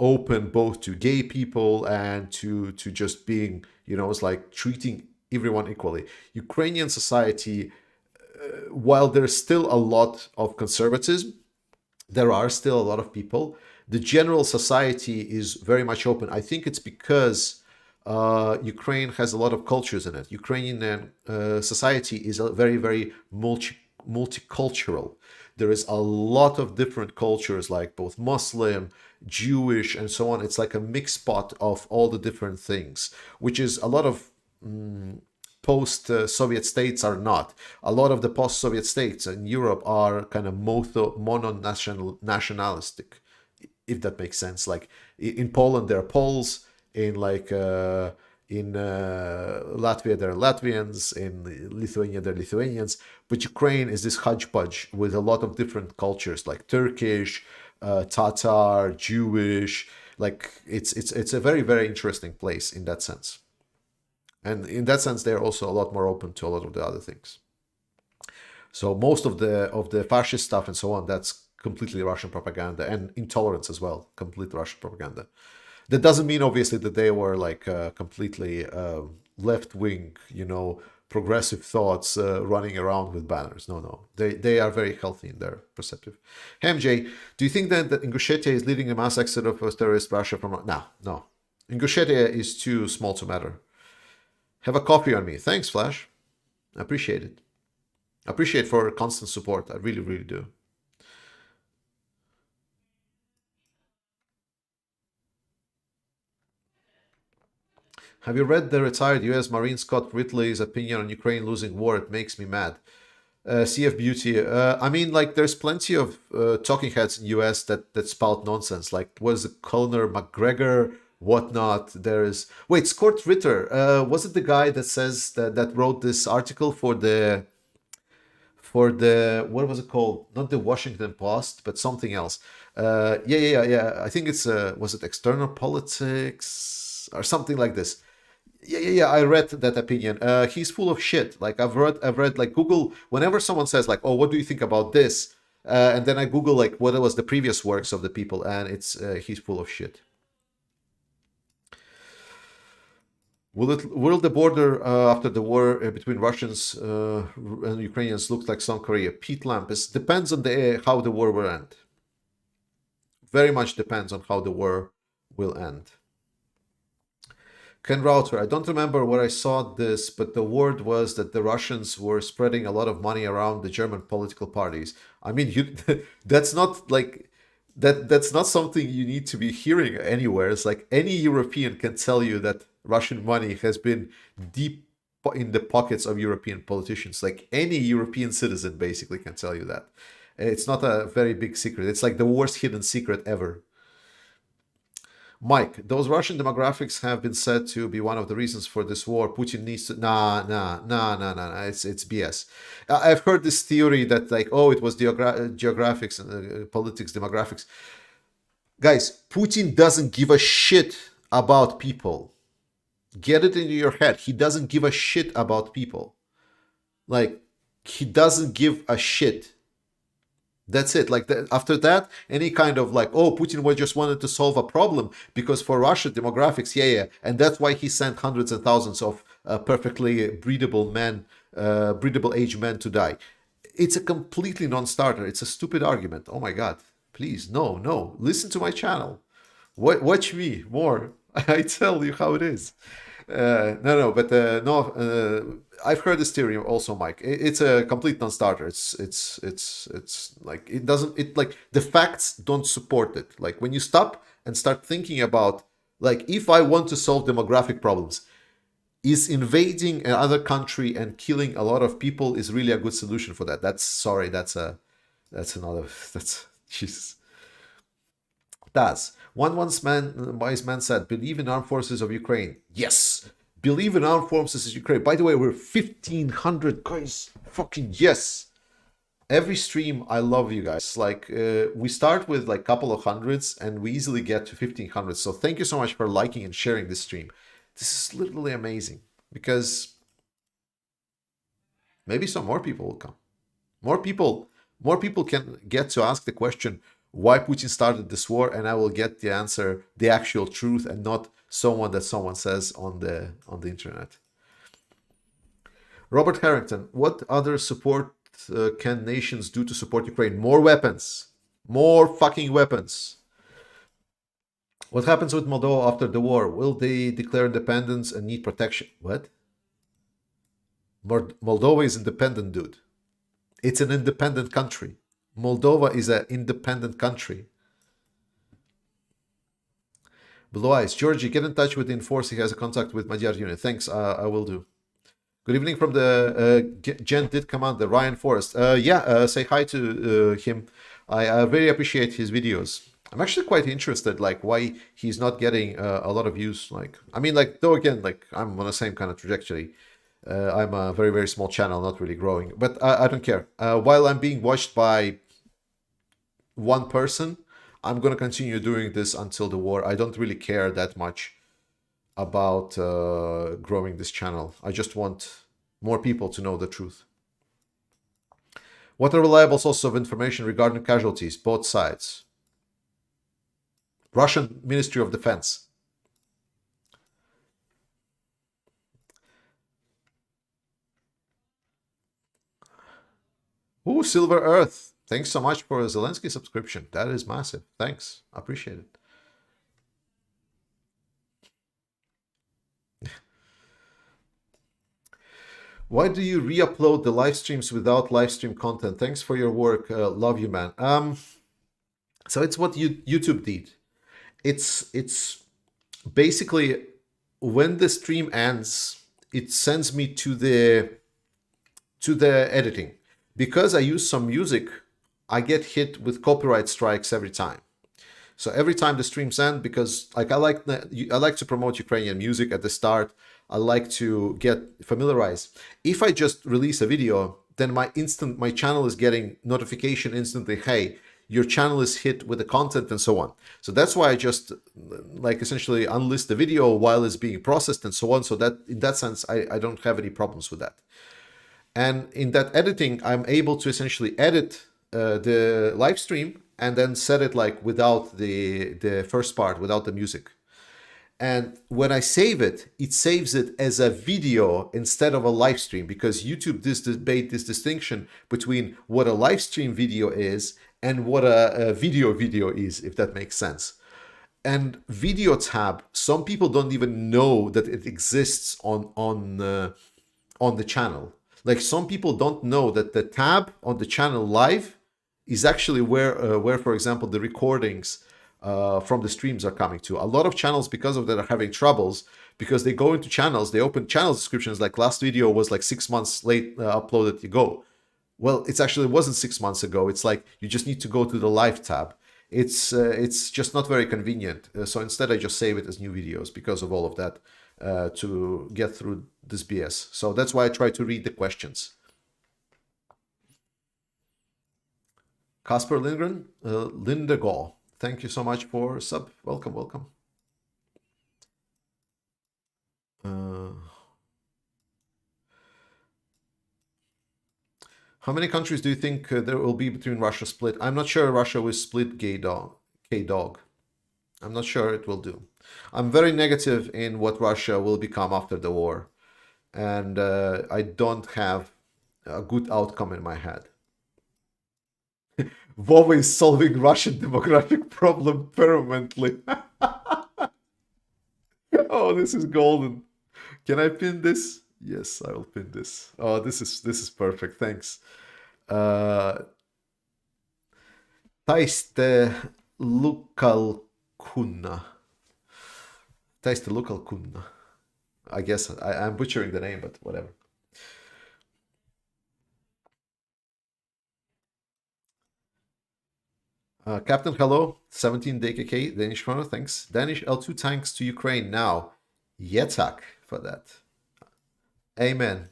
open both to gay people and to just being, it's like treating everyone equally. Ukrainian society, while there's still a lot of conservatism, there are still a lot of people. The general society is very much open. I think it's because Ukraine has a lot of cultures in it. Ukrainian society is a very, very multicultural. There is a lot of different cultures, like both Muslim, Jewish, and so on. It's like a mixed pot of all the different things, which is a lot of post-Soviet states are not. A lot of the post-Soviet states in Europe are kind of mono-nationalistic, if that makes sense. Like in Poland, there are Poles. In Latvia, there are Latvians. In Lithuania, there are Lithuanians. But Ukraine is this hodgepodge with a lot of different cultures, like Turkish, Tatar, Jewish. Like it's a very, very interesting place in that sense. And in that sense, they're also a lot more open to a lot of the other things. So most of the fascist stuff and so on, that's completely Russian propaganda, and intolerance as well, complete Russian propaganda. That doesn't mean obviously that they were like completely left wing, progressive thoughts running around with banners. No, they are very healthy in their perceptive. Hey, MJ, do you think then that Ingushetia is leading a mass exodus of terrorist Russia from? No. Ingushetia is too small to matter. Have a coffee on me. Thanks, Flash. I appreciate it. I appreciate for constant support. I really, really do. Have you read the retired U.S. Marine Scott Ridley's opinion on Ukraine losing war? It makes me mad. CF Beauty. I mean, like, there's plenty of talking heads in U.S. that spout nonsense. Like, was it Conor McGregor, whatnot? There's Scott Ritter. Was it the guy that says that wrote this article for the what was it called? Not the Washington Post, but something else. Yeah. I think it's was it External Politics or something like this? Yeah. I read that opinion. He's full of shit. Like I've read like Google. Whenever someone says like, "Oh, what do you think about this?" And then I Google like what was the previous works of the people, and it's he's full of shit. Will the border after the war between Russians and Ukrainians look like South Korea? Pete Lampus. Depends on how the war will end. Very much depends on how the war will end. Ken Router, I don't remember where I saw this, but the word was that the Russians were spreading a lot of money around the German political parties. I mean, that's not like that's not something you need to be hearing anywhere. It's like any European can tell you that Russian money has been deep in the pockets of European politicians. Like any European citizen basically can tell you that. It's not a very big secret. It's like the worst hidden secret ever. Mike, those Russian demographics have been said to be one of the reasons for this war. Putin needs to nah. It's BS. I've heard this theory that like, oh, it was geographics and politics, demographics. Guys, Putin doesn't give a shit about people. Get it into your head. He doesn't give a shit about people. Like, he doesn't give a shit. That's it. Like after that, any kind of like, oh, Putin was just wanted to solve a problem because for Russia demographics, yeah, and that's why he sent hundreds and thousands of perfectly breedable age men to die. It's a completely non-starter. It's a stupid argument. Oh my God. Please, no, no. Listen to my channel. Watch me more. I tell you how it is. No, but no. I've heard this theory also, Mike. It's a complete non-starter. It's like it doesn't. It like the facts don't support it. Like when you stop and start thinking about like if I want to solve demographic problems, is invading another country and killing a lot of people is really a good solution for that. That's sorry. That's another. That's Jesus. Does. One wise man said, believe in armed forces of Ukraine. Yes. Believe in armed forces of Ukraine. By the way, we're 1,500 guys. Fucking yes. Every stream, I love you guys. Like, we start with like a couple of hundreds and we easily get to 1,500. So thank you so much for liking and sharing this stream. This is literally amazing because maybe some more people will come. More people can get to ask the question, why Putin started this war, and I will get the answer, the actual truth, and not someone says on the internet. Robert Harrington, what other support can nations do to support Ukraine? More weapons, more fucking weapons. What happens with Moldova after the war? Will they declare independence and need protection? What? Moldova is independent, dude. It's an independent country. Moldova is an independent country. Blue Eyes. Georgie, get in touch with the enforcer. He has a contact with Magyar unit. Thanks, I will do. Good evening from the Gent did command, the Ryan Forrest. Say hi to him. I very appreciate his videos. I'm actually quite interested, like, why he's not getting a lot of views. Like, I mean, like, though again, like, I'm on the same kind of trajectory. I'm a very, very small channel, not really growing. But I don't care. While I'm being watched by one person, I'm going to continue doing this until the war. I don't really care that much about growing this channel. I just want more people to know the truth. What are reliable sources of information regarding casualties, both sides? Russian Ministry of Defense. Ooh, Silver Earth. Thanks so much for a Zelensky subscription. That is massive. Thanks. I appreciate it. Why do you re-upload the live streams without live stream content? Thanks for your work. Love you, man. So it's what YouTube did. It's basically when the stream ends, it sends me to the editing. Because I use some music, I get hit with copyright strikes every time. So every time the streams end, because like I like to promote Ukrainian music at the start, I like to get familiarized. If I just release a video, then my channel is getting notification instantly, hey, your channel is hit with the content and so on. So that's why I just like essentially unlist the video while it's being processed and so on. So that in that sense, I don't have any problems with that. And in that editing, I'm able to essentially edit the live stream and then set it like without the first part, without the music. And when I save it, it saves it as a video instead of a live stream, because YouTube debate this distinction between what a live stream video is and what a video is, if that makes sense. And video tab, some people don't even know that it exists on the channel. Like some people don't know that the tab on the channel live is actually where for example, the recordings from the streams are coming to. A lot of channels, because of that, are having troubles because they go into channels, they open channel descriptions like last video was like 6 months late uploaded to go. Well, it actually wasn't 6 months ago. It's like you just need to go to the live tab. It's just not very convenient. So instead, I just save it as new videos because of all of that to get through this BS. So that's why I try to read the questions. Casper Lindgren, Lindegård. Thank you so much for sub. Welcome, welcome. How many countries do you think there will be between Russia split? I'm not sure Russia will split K-Dog. I'm not sure it will do. I'm very negative in what Russia will become after the war. and I don't have a good outcome in my head. Huawei is solving Russian demographic problem permanently. Oh, this is golden. Can I pin this? Yes, I will pin this. Oh, this is perfect. Thanks. Uh, Taiste Lukal Kunna. Taiste Lukal Kunna. I guess I'm butchering the name, but whatever. Captain, hello. 17 DKK, Danish kroner, thanks. Danish L2 tanks to Ukraine now. Yetak for that. Amen.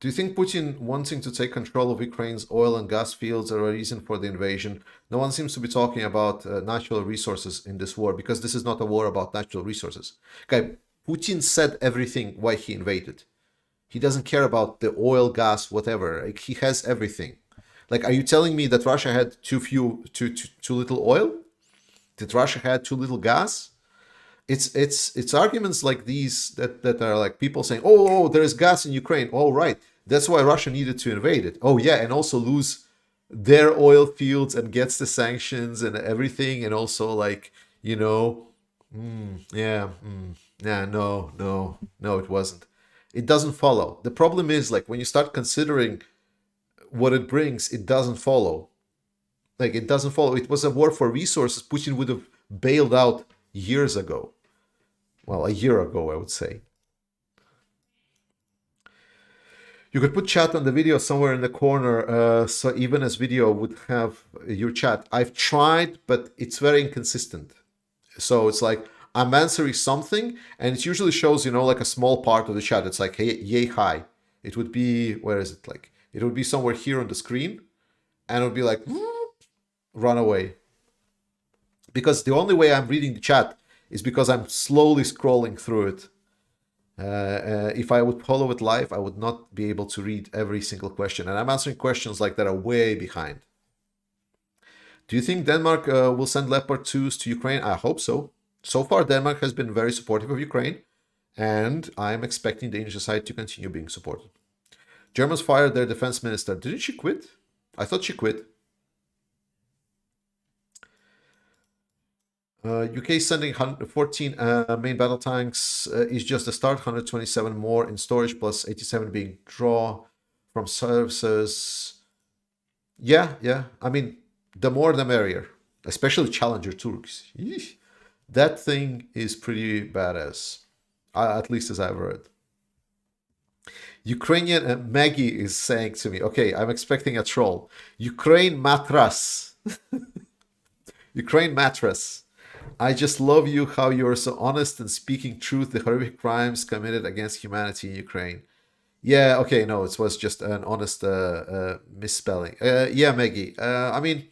Do you think Putin wanting to take control of Ukraine's oil and gas fields are a reason for the invasion? No one seems to be talking about natural resources in this war because this is not a war about natural resources. Okay, Putin said everything why he invaded. He doesn't care about the oil, gas, whatever. Like, he has everything. Like, are you telling me that Russia had too little oil? Did Russia had too little gas? It's arguments like these that are like people saying, oh, there is gas in Ukraine. Oh, right. That's why Russia needed to invade it. Oh, yeah, and also lose their oil fields and gets the sanctions and everything, and also like, you know, yeah, no, it wasn't. It doesn't follow. The problem is like when you start considering what it brings, it doesn't follow. Like it doesn't follow. It was a war for resources. Putin would have bailed out years ago. Well, a year ago, I would say. You could put chat on the video somewhere in the corner, so even as video would have your chat. I've tried, but it's very inconsistent. So it's like I'm answering something, and it usually shows, like a small part of the chat. It's like, hey, yay, hi. It would be, where is it? Like, it would be somewhere here on the screen, and it would be like, run away. Because the only way I'm reading the chat is because I'm slowly scrolling through it. If I would follow it live, I would not be able to read every single question. And I'm answering questions like that are way behind. Do you think Denmark will send Leopard 2s to Ukraine? I hope so. So far, Denmark has been very supportive of Ukraine, and I'm expecting the Danish side to continue being supportive. Germans fired their defense minister. Didn't she quit? I thought she quit. UK sending 14 main battle tanks is just the start. 127 more in storage, plus 87 being draw from services. Yeah. I mean, the more the merrier, especially Challenger Turks. Yeesh. That thing is pretty badass, at least as I've heard. Ukrainian Maggie is saying to me, okay, I'm expecting a troll. Ukraine matras. Ukraine mattress. I just love you how you're so honest and speaking truth the horrific crimes committed against humanity in Ukraine. Yeah, okay, no, it was just an honest misspelling. Yeah, Maggie. I mean,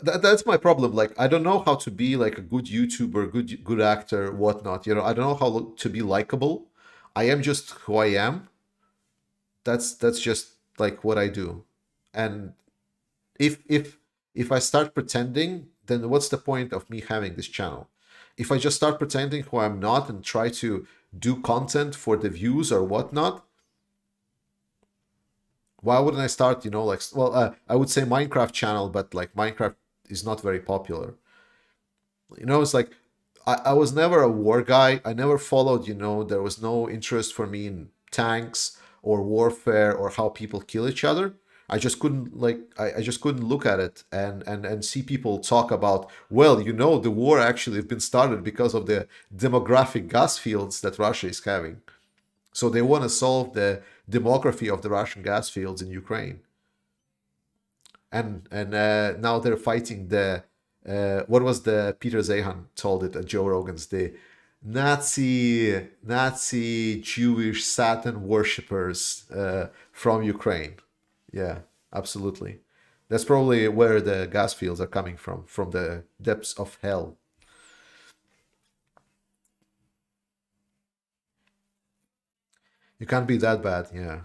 that's my problem. Like, I don't know how to be like a good YouTuber, good actor, whatnot. I don't know how to be likable. I am just who I am. That's just like what I do. And if I start pretending, then what's the point of me having this channel? If I just start pretending who I'm not and try to do content for the views or whatnot, why wouldn't I start, like, well, I would say Minecraft channel, but like Minecraft is not very popular. It's like I was never a war guy. I never followed, there was no interest for me in tanks or warfare or how people kill each other. I just couldn't I just couldn't look at it and see people talk about, well, the war actually has been started because of the demographic gas fields that Russia is having. So they want to solve the demography of the Russian gas fields in Ukraine. And now they're fighting the what was the Peter Zahan told it at Joe Rogan's, the Nazi Jewish Satan worshippers from Ukraine. Yeah, absolutely. That's probably where the gas fields are coming from the depths of hell. You can't be that bad, yeah.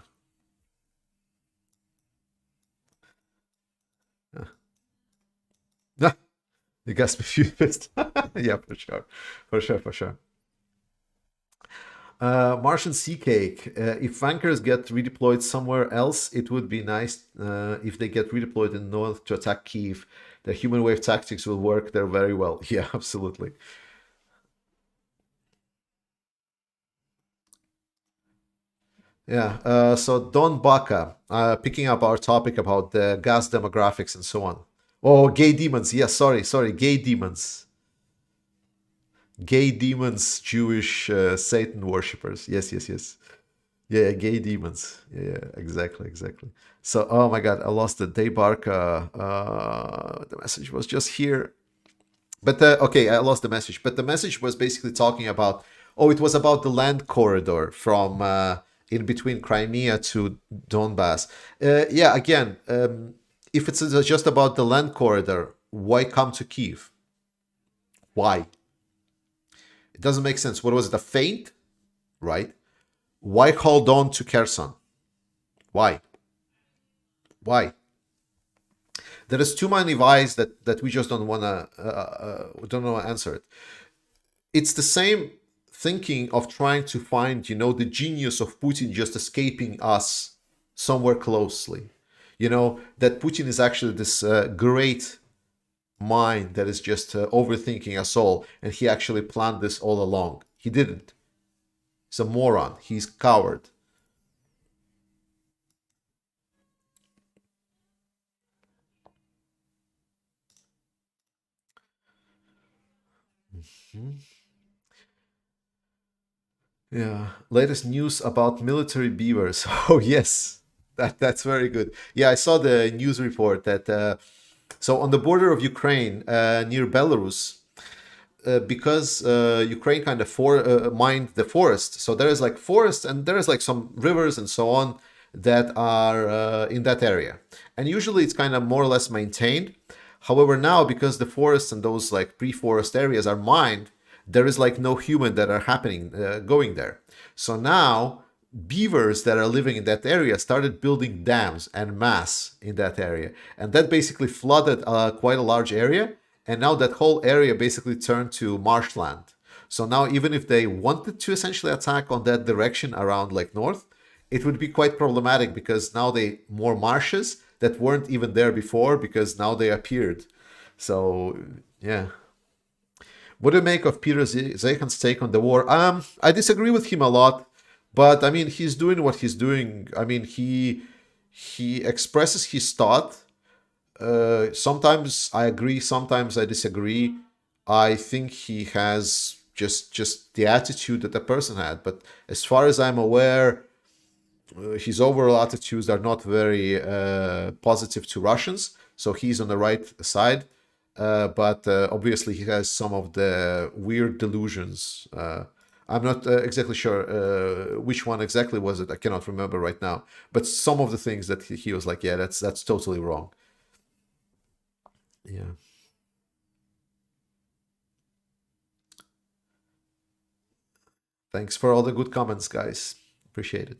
You guys me few best. Yeah, for sure. For sure, for sure. Martian Sea Cake. If flankers get redeployed somewhere else, it would be nice if they get redeployed in north to attack Kiev. The human wave tactics will work there very well. Yeah, absolutely. Yeah. So Don Baca, picking up our topic about the gas demographics and so on. Oh, gay demons. Yeah, sorry, sorry, gay demons. Gay demons, Jewish Satan worshippers. Yes, yes, yes. Yeah, yeah, gay demons. Yeah, yeah, exactly, exactly. So, oh my God, I lost the day Barca. The message was just here. But okay, I lost the message. But the message was basically talking about, oh, it was about the land corridor from in between Crimea to Donbass. Yeah, again, if it's just about the land corridor, why come to Kiev? Why? It doesn't make sense. What was it? A feint, right? Why hold on to Kherson? Why? Why? There is too many whys that we just don't want to answer it. It's the same thinking of trying to find, the genius of Putin just escaping us somewhere closely. That Putin is actually this great mind that is just overthinking us all, and he actually planned this all along. He didn't. He's a moron. He's coward. Hmm. Yeah. Latest news about military beavers. Oh yes, that's very good. Yeah, I saw the news report that so on the border of Ukraine near Belarus, because Ukraine kind of mined the forest. So there is like forest and there is like some rivers and so on that are in that area. And usually it's kind of more or less maintained. However, now because the forests and those like pre-forest areas are mined, there is like no human that are happening going there. So now beavers that are living in that area started building dams en masse in that area, and that basically flooded quite a large area. And now that whole area basically turned to marshland. So now even if they wanted to essentially attack on that direction around like north, it would be quite problematic because now they more marshes that weren't even there before because now they appeared. So yeah. What do you make of Peter Zehan's take on the war? I disagree with him a lot, but I mean he's doing what he's doing. I mean he expresses his thought. Sometimes I agree, sometimes I disagree. I think he has just the attitude that the person had, but as far as I'm aware, his overall attitudes are not very positive to Russians. So he's on the right side, but obviously he has some of the weird delusions. I'm not exactly sure which one exactly was it. I cannot remember right now. But some of the things that he was like, yeah, that's totally wrong. Yeah. Thanks for all the good comments, guys. Appreciate it.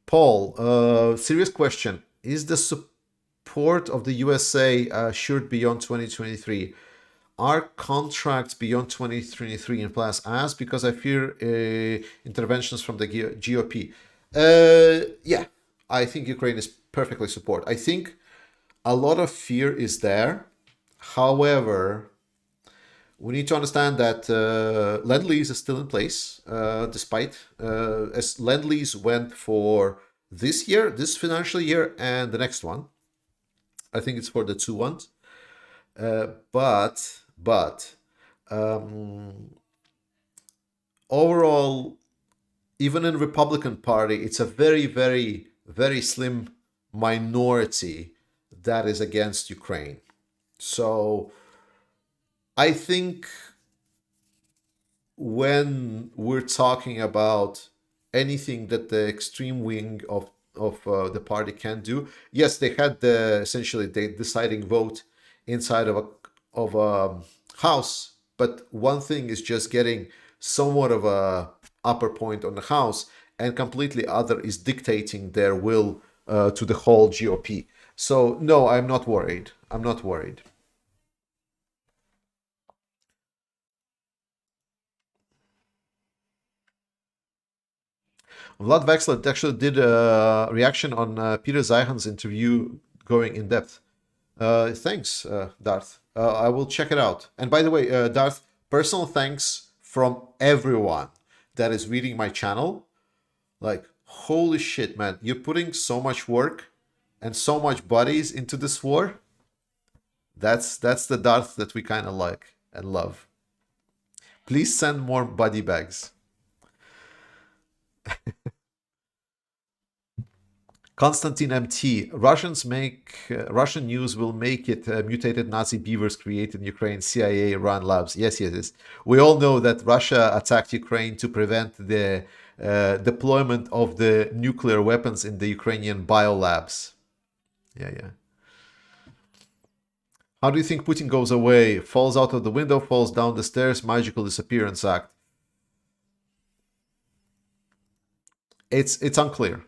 Paul, serious question. Is the support of the USA assured beyond 2023? Are contracts beyond 2023 in place? As because I fear interventions from the GOP. Yeah, I think Ukraine is perfectly support. I think a lot of fear is there. However, we need to understand that Lend-Lease is still in place, despite as Lend-Lease went for this year, this financial year, and the next one. I think it's for the two ones. But overall, even in Republican Party, it's a very, very, very slim minority that is against Ukraine. So I think when we're talking about anything that the extreme wing of the party can do, yes, they had the essentially the deciding vote inside of a house, but one thing is just getting somewhat of a upper point on the house, and completely other is dictating their will to the whole GOP. So no, I'm not worried. I'm not worried. Vlad Vexler actually did a reaction on Peter Zeihan's interview going in depth. Thanks, Darth. I will check it out. And by the way, Darth, personal thanks from everyone that is reading my channel. Like, holy shit, man. You're putting so much work and so much bodies into this war. That's the Darth that we kind of like and love. Please send more body bags. Konstantin MT. Russian news will make it mutated Nazi beavers created in Ukraine, CIA run labs. Yes, yes, yes. We all know that Russia attacked Ukraine to prevent the deployment of the nuclear weapons in the Ukrainian biolabs. Yeah, yeah. How do you think Putin goes away? Falls out of the window, falls down the stairs, magical disappearance act. It's unclear.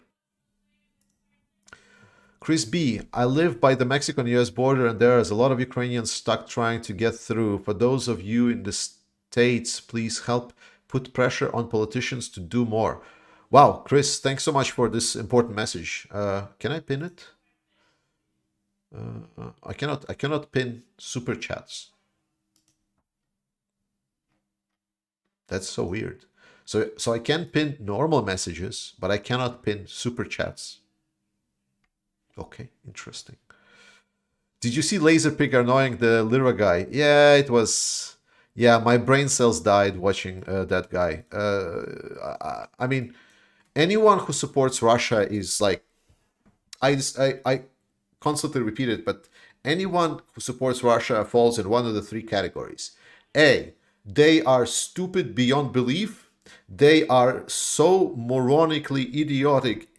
Chris B, I live by the Mexican-US border and there is a lot of Ukrainians stuck trying to get through. For those of you in the States, please help put pressure on politicians to do more. Wow, Chris, thanks so much for this important message. Can I pin it? I cannot pin super chats. That's so weird. So I can pin normal messages, but I cannot pin super chats. Okay, interesting. Did you see Laserpig annoying the Lyra guy? Yeah, it was. Yeah, my brain cells died watching that guy. I mean, anyone who supports Russia is like, I constantly repeat it, but anyone who supports Russia falls in one of the three categories. A, they are stupid beyond belief. They are so moronically idiotic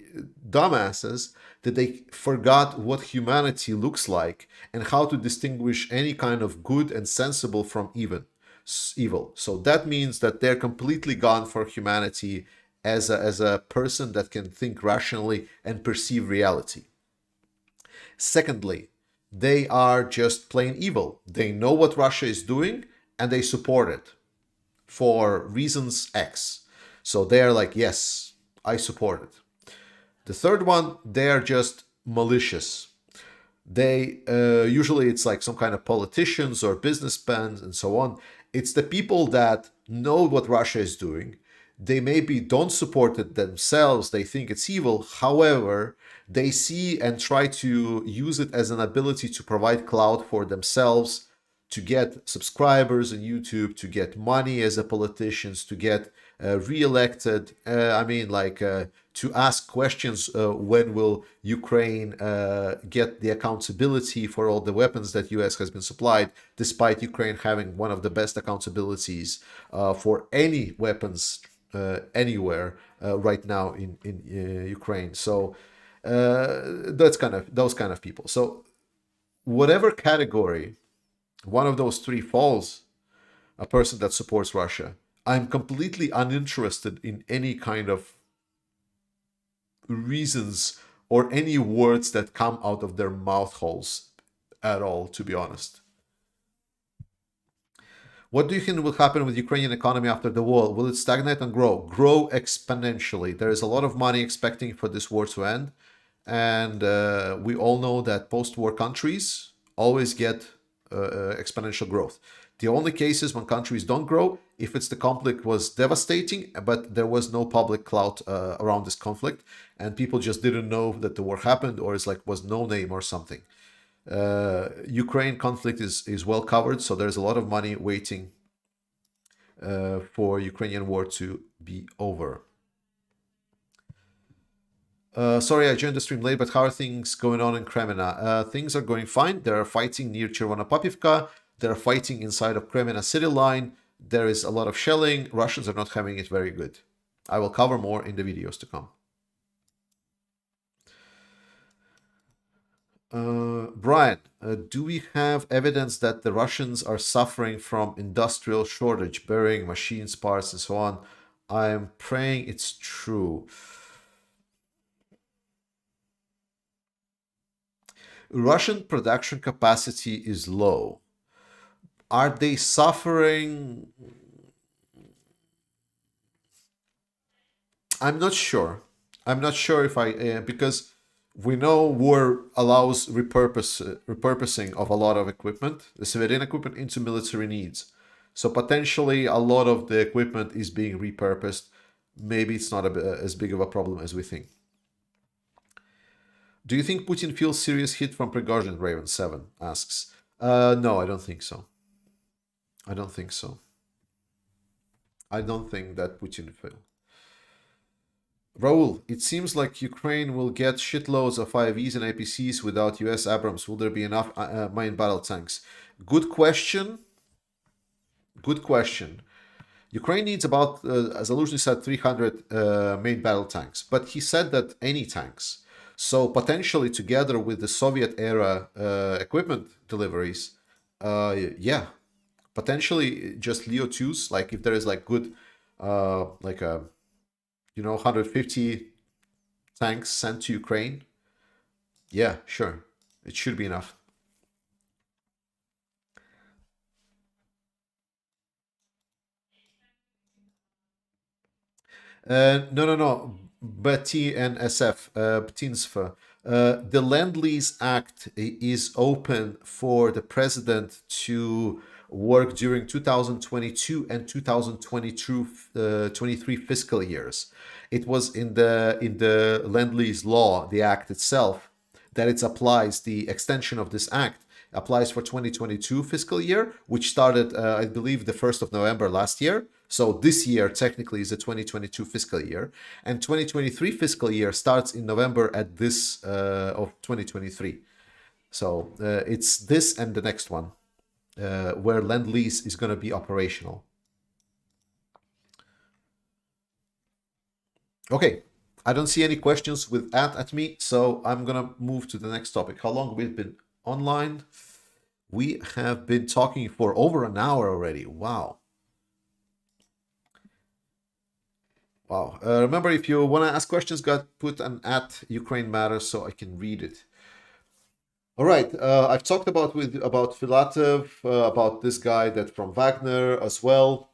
dumbasses that they forgot what humanity looks like and how to distinguish any kind of good and sensible from evil. So that means that they're completely gone for humanity as a person that can think rationally and perceive reality. Secondly, they are just plain evil. They know what Russia is doing and they support it for reasons X. So they are like, yes, I support it. The third one, they are just malicious. They usually it's like some kind of politicians or businessmen and so on. It's the people that know what Russia is doing. They maybe don't support it themselves. They think it's evil. However, they see and try to use it as an ability to provide clout for themselves, to get subscribers on YouTube, to get money as a politicians, to get re-elected. To ask questions, when will Ukraine get the accountability for all the weapons that US has been supplied, despite Ukraine having one of the best accountabilities for any weapons anywhere right now in Ukraine. So those kind of people. So whatever category one of those three falls, a person that supports Russia, I'm completely uninterested in any kind of reasons or any words that come out of their mouth holes at all, to be honest. What do you think will happen with Ukrainian economy after the war? Will it stagnate and grow? Grow exponentially. There is a lot of money expecting for this war to end. And we all know that post-war countries always get exponential growth. The only cases when countries don't grow, if it's the conflict was devastating, but there was no public clout around this conflict, and people just didn't know that the war happened, or it's like was no name or something. Ukraine conflict is well covered, so there's a lot of money waiting for Ukrainian war to be over. Sorry, I joined the stream late, but how are things going on in Cremina? Things are going fine. They are fighting near Chervonopapivka. They're fighting inside of Cremina city line. There is a lot of shelling. Russians are not having it very good. I will cover more in the videos to come. Brian, do we have evidence that the Russians are suffering from industrial shortage, burying machines, parts, and so on? I am praying it's true. Russian production capacity is low. Are they suffering? I'm not sure. I'm not sure if I because we know war allows repurposing of a lot of equipment, the civilian equipment, into military needs. So potentially a lot of the equipment is being repurposed. Maybe it's not as big of a problem as we think. Do you think Putin feels serious hit from Prigozhin? Raven 7 asks. No, I don't think so. I don't think so. I don't think that Putin feels. Raul, it seems like Ukraine will get shitloads of IVs and APCs without US Abrams. Will there be enough main battle tanks? Good question. Good question. Ukraine needs about, as Aluzhny said, 300 main battle tanks, but he said that any tanks. So potentially together with the Soviet era equipment deliveries, yeah, potentially just Leo 2s, like if there is like good, like a 150 tanks sent to Ukraine, yeah, sure, it should be enough. No. BTNSF, BTNSF. The Lend-Lease Act is open for the president to work during 2022 and 2022 23 fiscal years. It was in the Lend-Lease law, the act itself, that it applies. The extension of this act applies for 2022 fiscal year, which started, I believe, the 1st of November last year. So this year technically is the 2022 fiscal year, and 2023 fiscal year starts in November at this of 2023. So it's this and the next one where Lend-Lease is going to be operational. Okay, I don't see any questions with that at me, so I'm going to move to the next topic. How long we've been online? We have been talking for over an hour already. Wow. Wow. Remember, if you want to ask questions, put an at Ukraine Matters so I can read it. All right. I've talked about Filatov, about this guy that from Wagner as well.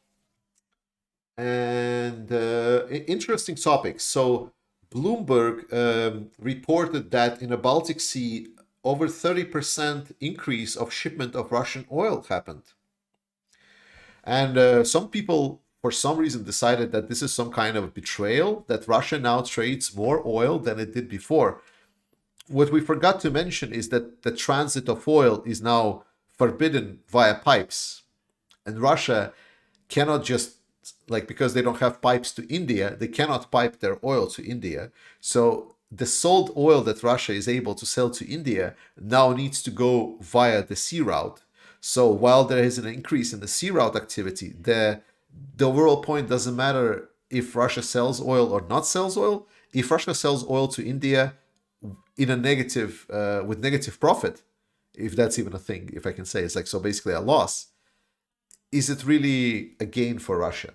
And interesting topics. So Bloomberg reported that in the Baltic Sea, over 30% increase of shipment of Russian oil happened. And some people, for some reason, decided that this is some kind of betrayal, that Russia now trades more oil than it did before. What we forgot to mention is that the transit of oil is now forbidden via pipes. And Russia cannot just, like, because they don't have pipes to India, they cannot pipe their oil to India. So the sold oil that Russia is able to sell to India now needs to go via the sea route. So while there is an increase in the sea route activity, the overall point doesn't matter if Russia sells oil or not sells oil. If Russia sells oil to India in a negative, with negative profit, if that's even a thing, if I can say, it's like, so basically a loss, is it really a gain for Russia?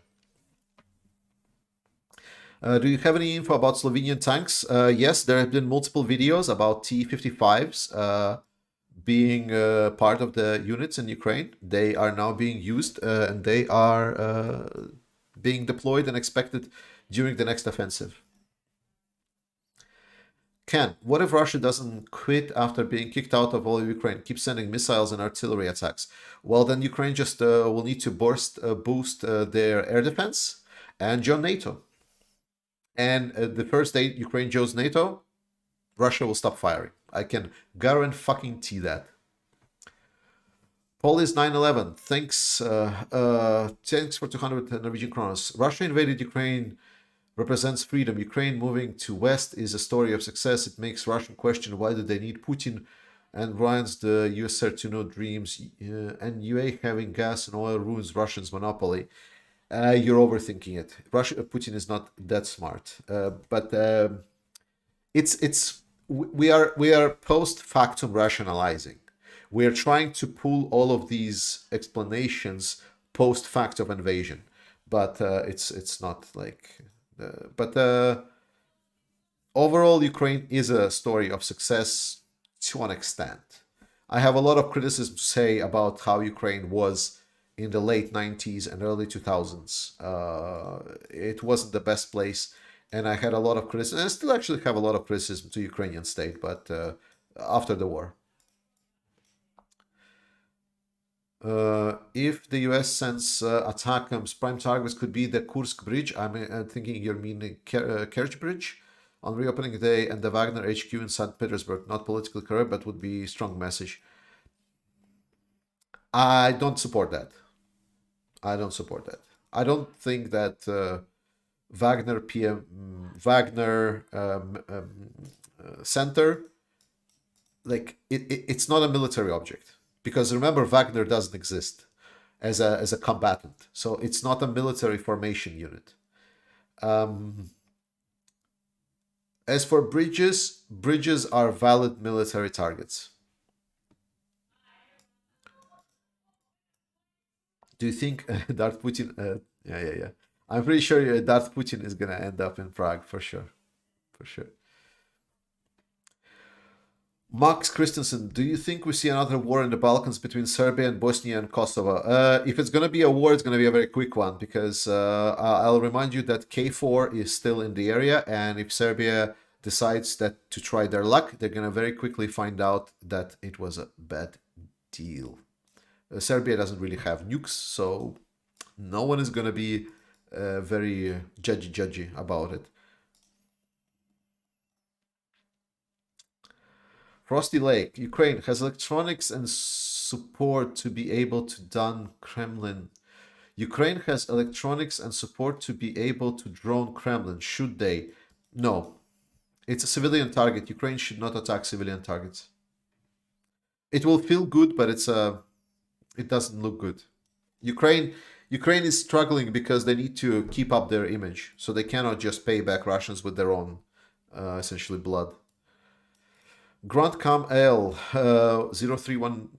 Do you have any info about Slovenian tanks? Yes, there have been multiple videos about T-55s being part of the units in Ukraine. They are now being used and they are being deployed and expected during the next offensive. Ken, what if Russia doesn't quit after being kicked out of all of Ukraine, keep sending missiles and artillery attacks? Well, then Ukraine just will need to boost their air defense and join NATO. And the first day Ukraine joins NATO, Russia will stop firing. I can guarantee that. Polis 911, thanks for 200 Norwegian kronas. Russia invaded Ukraine represents freedom. Ukraine moving to West is a story of success. It makes Russian question why do they need Putin and ruins the USSR to no dreams. And UA having gas and oil ruins Russians' monopoly. You're overthinking it. Putin is not that smart. But we are post factum rationalizing. We are trying to pull all of these explanations post factum invasion, but it's not like. But overall, Ukraine is a story of success to an extent. I have a lot of criticism to say about how Ukraine was in the late 90s and early 2000s. It wasn't the best place, and I had a lot of criticism, and I still actually have a lot of criticism to Ukrainian state, but after the war. If the US sends ATACMS, prime targets could be the Kursk bridge. I'm thinking you're meaning Kerch bridge on reopening day and the Wagner HQ in St. Petersburg. Not politically correct, but would be strong message. I don't support that. I don't support that. I don't think that Wagner Wagner center, like it's not a military object, because remember Wagner doesn't exist as a combatant, so it's not a military formation unit. As for bridges, bridges are valid military targets. Do you think Darth Putin? Yeah. I'm pretty sure Darth Putin is gonna end up in Prague for sure, for sure. Max Christensen, do you think we see another war in the Balkans between Serbia and Bosnia and Kosovo? If it's gonna be a war, it's gonna be a very quick one, because I'll remind you that K4 is still in the area, and if Serbia decides that to try their luck, they're gonna very quickly find out that it was a bad deal. Serbia doesn't really have nukes, so no one is gonna be very judgy about it. Frosty Lake, Ukraine has electronics and support to be able to done Kremlin. Ukraine has electronics and support to be able to drone Kremlin. Should they? No. It's a civilian target. Ukraine should not attack civilian targets. It will feel good, but it doesn't look good. Ukraine is struggling because they need to keep up their image, so they cannot just pay back Russians with their own essentially blood. Grant Cam L 0341.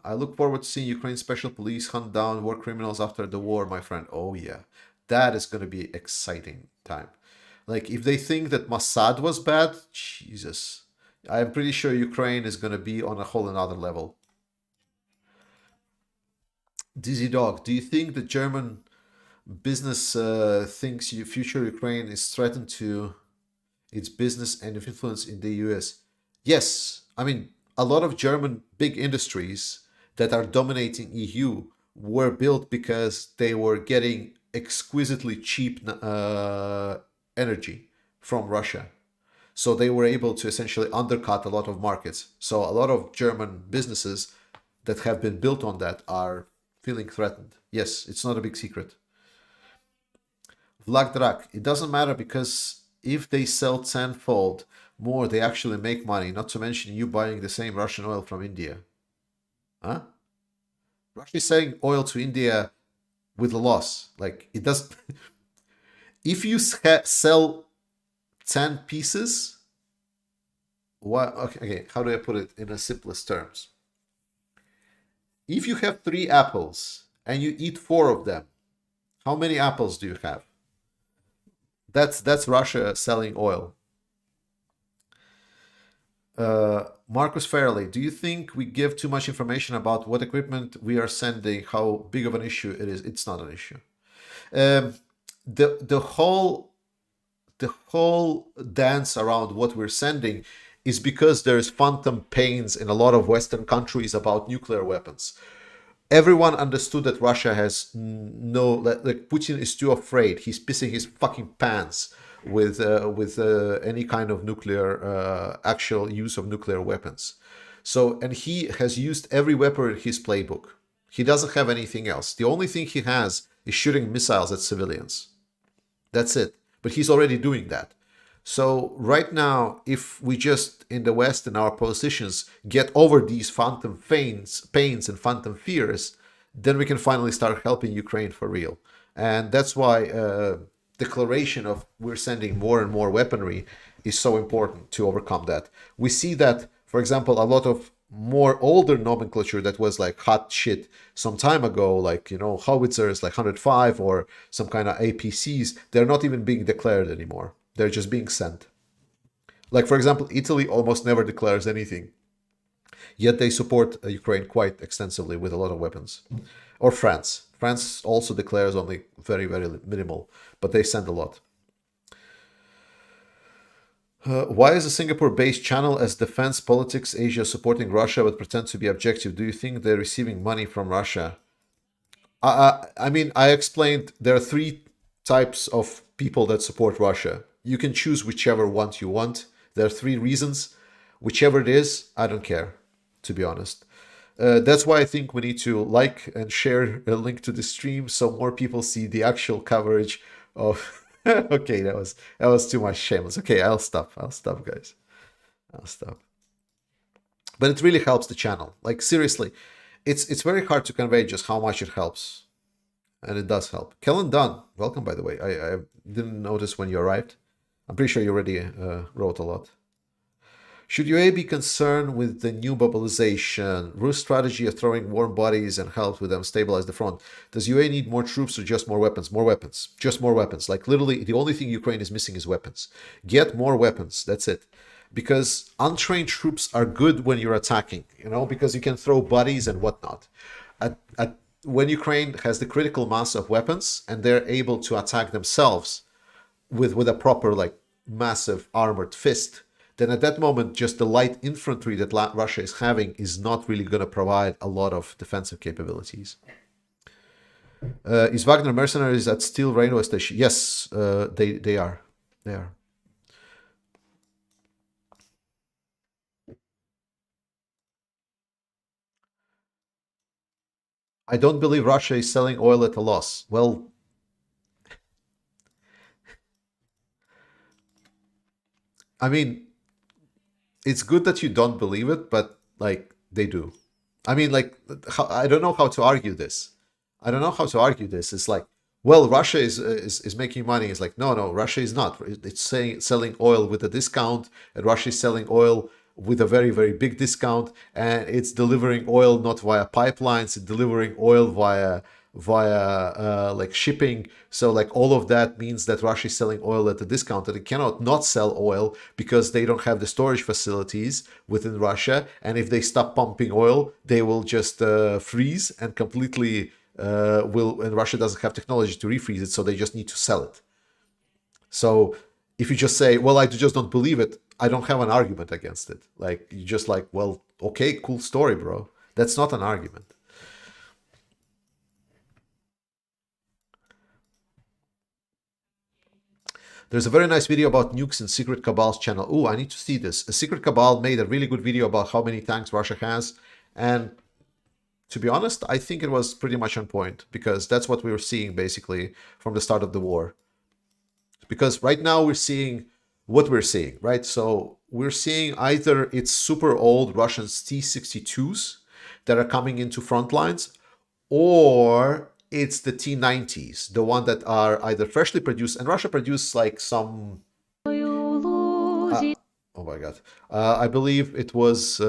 I look forward to seeing Ukraine special police hunt down war criminals after the war, my friend. Oh yeah, that is going to be exciting time. Like if they think that Mossad was bad, Jesus, I'm pretty sure Ukraine is going to be on a whole another level. Dizzy Dog, do you think the German business thinks future Ukraine is threatened to its business and influence in the US? Yes. I mean, a lot of German big industries that are dominating EU were built because they were getting exquisitely cheap energy from Russia. So they were able to essentially undercut a lot of markets. So a lot of German businesses that have been built on that are feeling threatened. Yes, it's not a big secret. Vlad Drak, it doesn't matter, because if they sell tenfold more, they actually make money, not to mention you buying the same Russian oil from India. Huh? Russia is selling oil to India with a loss. Like, it doesn't... if you sell 10 pieces... Okay, how do I put it in the simplest terms? If you have 3 apples and you eat 4 of them, how many apples do you have? That's Russia selling oil. Marcus Fairley, do you think we give too much information about what equipment we are sending, how big of an issue it is? It's not an issue. The whole dance around what we're sending is because there's phantom pains in a lot of Western countries about nuclear weapons. Everyone understood that Russia has like Putin is too afraid. He's pissing his fucking pants with any kind of nuclear actual use of nuclear weapons. So, and he has used every weapon in his playbook. He doesn't have anything else. The only thing he has is shooting missiles at civilians. That's it. But he's already doing that. So right now, if we just in the West in our positions get over these phantom pains and phantom fears, then we can finally start helping Ukraine for real. And that's why declaration of we're sending more and more weaponry is so important to overcome that. We see that, for example, a lot of more older nomenclature that was like hot shit some time ago, like, you know, howitzers like 105 or some kind of APCs, they're not even being declared anymore. They're just being sent. Like, for example, Italy almost never declares anything, yet they support Ukraine quite extensively with a lot of weapons. Or France. France also declares only very, very minimal, but they send a lot. Why is a Singapore-based channel as Defense Politics Asia supporting Russia but pretend to be objective? Do you think they're receiving money from Russia? I mean, I explained there are three types of people that support Russia. You can choose whichever one you want. There are three reasons. Whichever it is, I don't care, to be honest. That's why I think we need to like and share a link to the stream so more people see the actual coverage of. Okay, that was too much shameless. Okay, I'll stop. I'll stop, guys. I'll stop. But it really helps the channel. Like seriously, it's very hard to convey just how much it helps, and it does help. Kellen Dunn, welcome by the way. I didn't notice when you arrived. I'm pretty sure you already wrote a lot. Should UA be concerned with the new mobilization? Rus' strategy of throwing warm bodies and help with them stabilize the front. Does UA need more troops or just more weapons? More weapons. Just more weapons. Like literally, the only thing Ukraine is missing is weapons. Get more weapons. That's it. Because untrained troops are good when you're attacking, because you can throw bodies and whatnot. When Ukraine has the critical mass of weapons and they're able to attack themselves with a proper like massive armored fist, then at that moment just the light infantry that Russia is having is not really going to provide a lot of defensive capabilities. Is Wagner mercenaries at Steel Railway Station? Yes, they are. They are. I don't believe Russia is selling oil at a loss. Well, I mean, it's good that you don't believe it, but like they do. I mean, like I don't know how to argue this. I don't know how to argue this. It's like, well, Russia is making money. It's like, no, Russia is not. It's saying selling oil with a discount, and Russia is selling oil with a very very big discount, and it's delivering oil not via pipelines. It's delivering oil via like shipping. So like all of that means that Russia is selling oil at a discount, and it cannot not sell oil because they don't have the storage facilities within Russia. And if they stop pumping oil, they will just freeze and completely and Russia doesn't have technology to refreeze it, so they just need to sell it. So if you just say, well, I just don't believe it, I don't have an argument against it. Like you just like, well, okay, cool story, bro. That's not an argument. There's a very nice video about nukes in Secret Cabal's channel. Oh, I need to see this. A Secret Cabal made a really good video about how many tanks Russia has. And to be honest, I think it was pretty much on point because that's what we were seeing basically from the start of the war. Because right now we're seeing what we're seeing, right? So we're seeing either it's super old Russian T-62s that are coming into front lines, or it's the T-90s, the one that are either freshly produced, and Russia produced like some. Oh my god! I believe it was.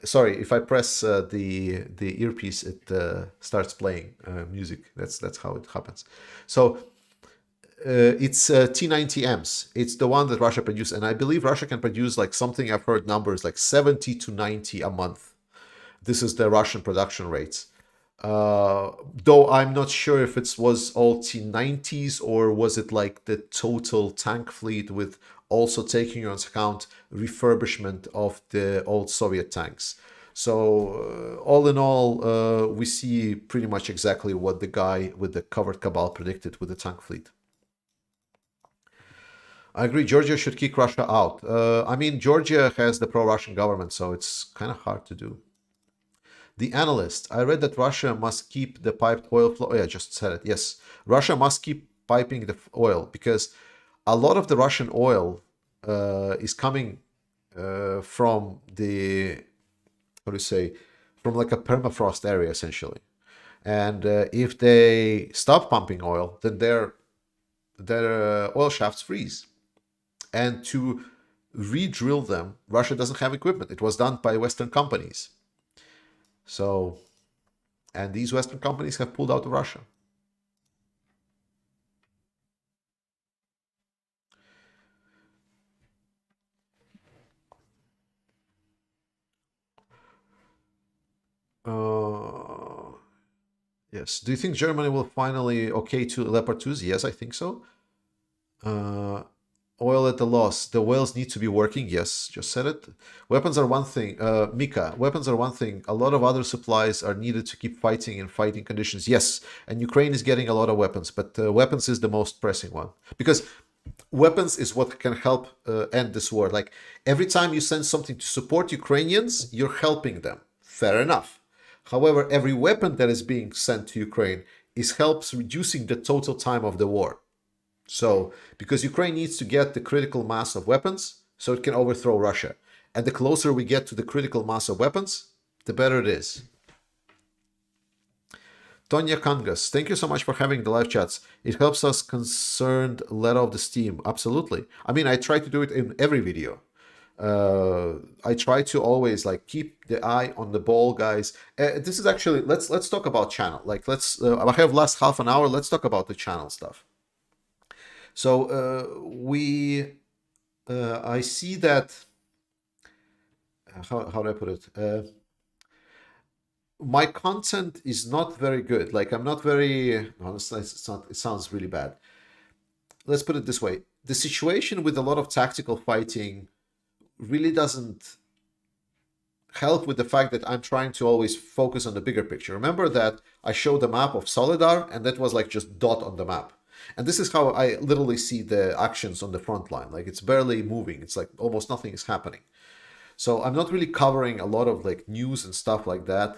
Sorry, if I press the earpiece, it starts playing music. That's how it happens. So it's T90Ms. It's the one that Russia produced, and I believe Russia can produce like something. I've heard numbers like 70 to 90 a month. This is the Russian production rates. Though I'm not sure if it was all T90s or was it like the total tank fleet with also taking into account refurbishment of the old Soviet tanks. So all in all, we see pretty much exactly what the guy with the covered cabal predicted with the tank fleet. I agree. Georgia should kick Russia out. I mean, Georgia has the pro-Russian government, so it's kind of hard to do. The analyst. I read that Russia must keep the piped oil flow. Oh, yeah, I just said it. Yes, Russia must keep piping the oil because a lot of the Russian oil is coming from the how do you say from like a permafrost area essentially. And if they stop pumping oil, then their oil shafts freeze. And to re-drill them, Russia doesn't have equipment. It was done by Western companies. So, and these Western companies have pulled out of Russia. Yes. Do you think Germany will finally okay to Leopard 2s? Yes, I think so. Oil at a loss. The whales need to be working. Yes, just said it. Weapons are one thing. Mika, weapons are one thing. A lot of other supplies are needed to keep fighting in fighting conditions. Yes, and Ukraine is getting a lot of weapons, but weapons is the most pressing one because weapons is what can help end this war. Like every time you send something to support Ukrainians, you're helping them. Fair enough. However, every weapon that is being sent to Ukraine is helps reducing the total time of the war. So, because Ukraine needs to get the critical mass of weapons so it can overthrow Russia. And the closer we get to the critical mass of weapons, the better it is. Tonya Kangas, thank you so much for having the live chats. It helps us concerned let off the steam. Absolutely. I mean, I try to do it in every video. I try to always like keep the eye on the ball, guys. This is actually let's talk about channel. Like let's I have last half an hour. Let's talk about the channel stuff. So I see that. How do I put it? My content is not very good. Like I'm not very honestly. It's not. It sounds really bad. Let's put it this way: the situation with a lot of tactical fighting really doesn't help with the fact that I'm trying to always focus on the bigger picture. Remember that I showed a map of Solidar, and that was like just dot on the map. And this is how I literally see the actions on the front line. Like it's barely moving. It's like almost nothing is happening. So I'm not really covering a lot of like news and stuff like that.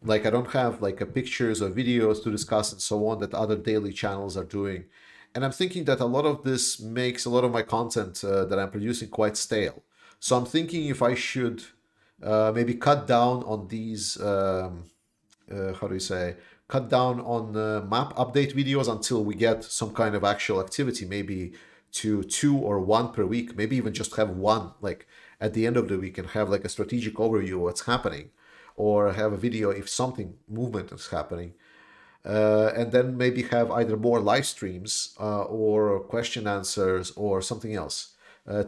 Like I don't have like a pictures or videos to discuss and so on that other daily channels are doing. And I'm thinking that a lot of this makes a lot of my content that I'm producing quite stale. So I'm thinking if I should maybe cut down on these, how do you say, cut down on map update videos until we get some kind of actual activity, maybe to 2 or 1 per week, maybe even just have one like at the end of the week and have like a strategic overview of what's happening, or have a video if something movement is happening. And then maybe have either more live streams or question answers or something else.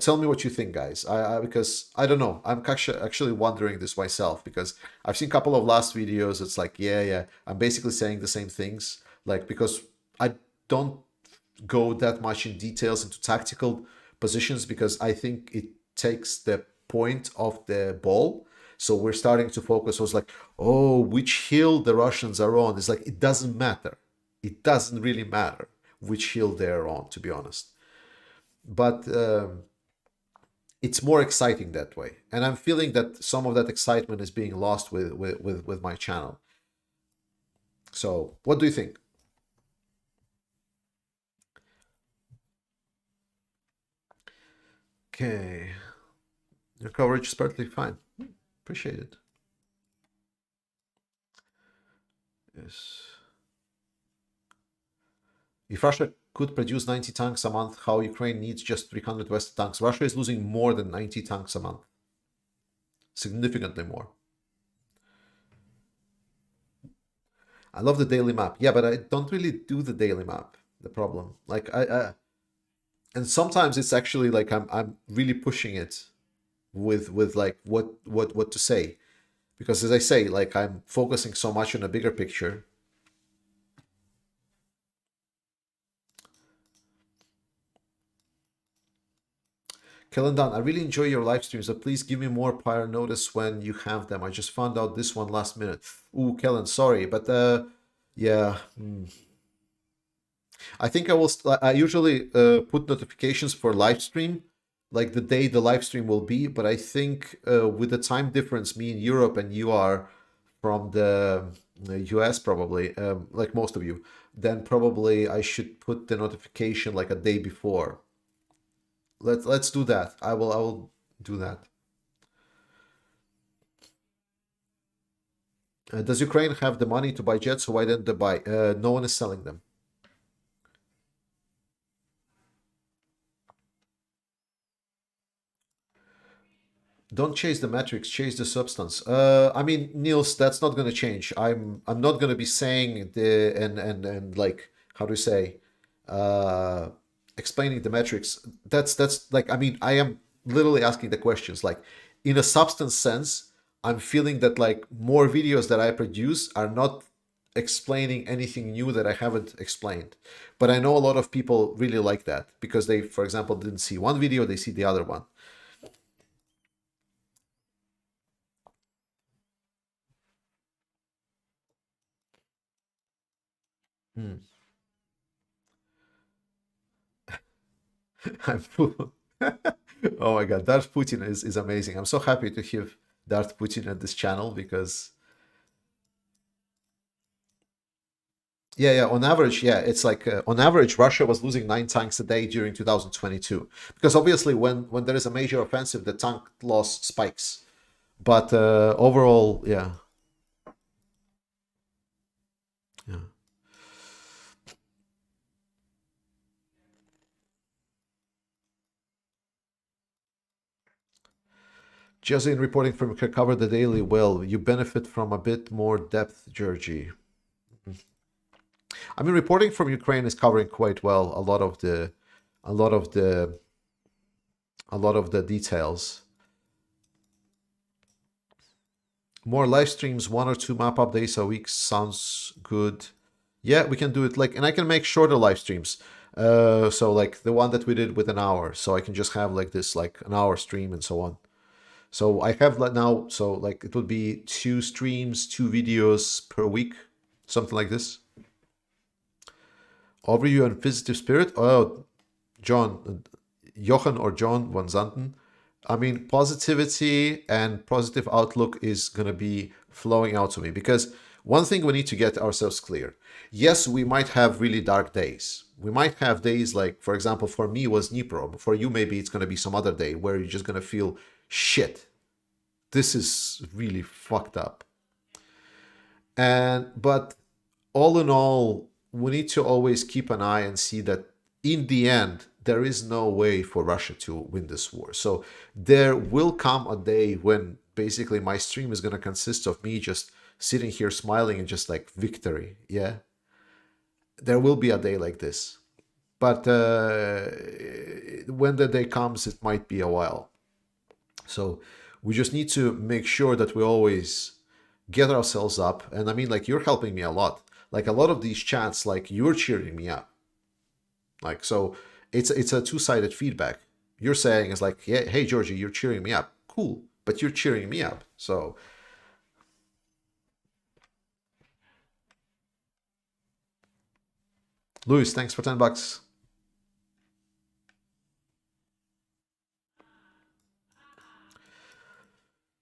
Tell me what you think, guys. Because I don't know. I'm actually wondering this myself because I've seen a couple of last videos. It's like, yeah, I'm basically saying the same things. Like because I don't go that much in details into tactical positions because I think it takes the point of the ball. So we're starting to focus on like, oh, which hill the Russians are on. It's like, it doesn't matter. It doesn't really matter which hill they're on, to be honest. But it's more exciting that way. And I'm feeling that some of that excitement is being lost with my channel. So what do you think? Okay. Your coverage is perfectly fine. Appreciate it. Yes. If Russia could produce 90 tanks a month, how Ukraine needs just 300 Western tanks. Russia is losing more than 90 tanks a month. Significantly more. I love the daily map. Yeah, but I don't really do the daily map. The problem. Like and sometimes it's actually like I'm really pushing it with like what to say. Because as I say, like I'm focusing so much on a bigger picture. Kellendan, I really enjoy your live streams, so please give me more prior notice when you have them. I just found out this one last minute. Ooh, Kellen, sorry, but yeah. I think I will. I usually put notifications for live stream, like the day the live stream will be. But I think with the time difference, me in Europe and you are from the US, probably, like most of you, then probably I should put the notification like a day before. Let's do that. I will do that. Does Ukraine have the money to buy jets? So why didn't they buy? No one is selling them. Don't chase the metrics, chase the substance. I mean, Niels, that's not going to change. I'm not going to be saying the and like how do you say, uh, explaining the metrics. That's like I mean, I am literally asking the questions. Like in a substance sense, I'm feeling that like more videos that I produce are not explaining anything new that I haven't explained. But I know a lot of people really like that because they, for example, didn't see one video, they see the other one. Hmm. I'm full. Oh my God, Darth Putin is amazing. I'm so happy to have Darth Putin at this channel because yeah, on average, yeah, it's like on average, Russia was losing 9 tanks a day during 2022 because obviously when there is a major offensive, the tank loss spikes. But overall, yeah, yeah. Just in reporting from cover the daily well, you benefit from a bit more depth, Georgie. I mean, reporting from Ukraine is covering quite well a lot of the, a lot of the details. More live streams, 1 or 2 map updates a week sounds good. Yeah, we can do it like, and I can make shorter live streams. So like the one that we did with an hour, so I can just have like this like an hour stream and so on. So I have like now, so like it would be 2 streams, 2 videos per week, something like this. Overview and positive spirit. Oh, John, Jochen or John van Zanten. I mean, positivity and positive outlook is going to be flowing out to me because one thing we need to get ourselves clear. Yes, we might have really dark days. We might have days like, for example, for me was Dnipro, but for you, maybe it's going to be some other day where you're just going to feel shit. This is really fucked up. And, but all in all, we need to always keep an eye and see that in the end, there is no way for Russia to win this war. So there will come a day when basically my stream is going to consist of me just sitting here smiling and just like victory. Yeah. There will be a day like this. But when the day comes, it might be a while. So we just need to make sure that we always get ourselves up. And I mean, like, you're helping me a lot. Like, a lot of these chats, like, you're cheering me up. Like, so it's a two-sided feedback. You're saying is like, yeah, hey Georgie, you're cheering me up. Cool, but you're cheering me up. So, Luis, thanks for $10.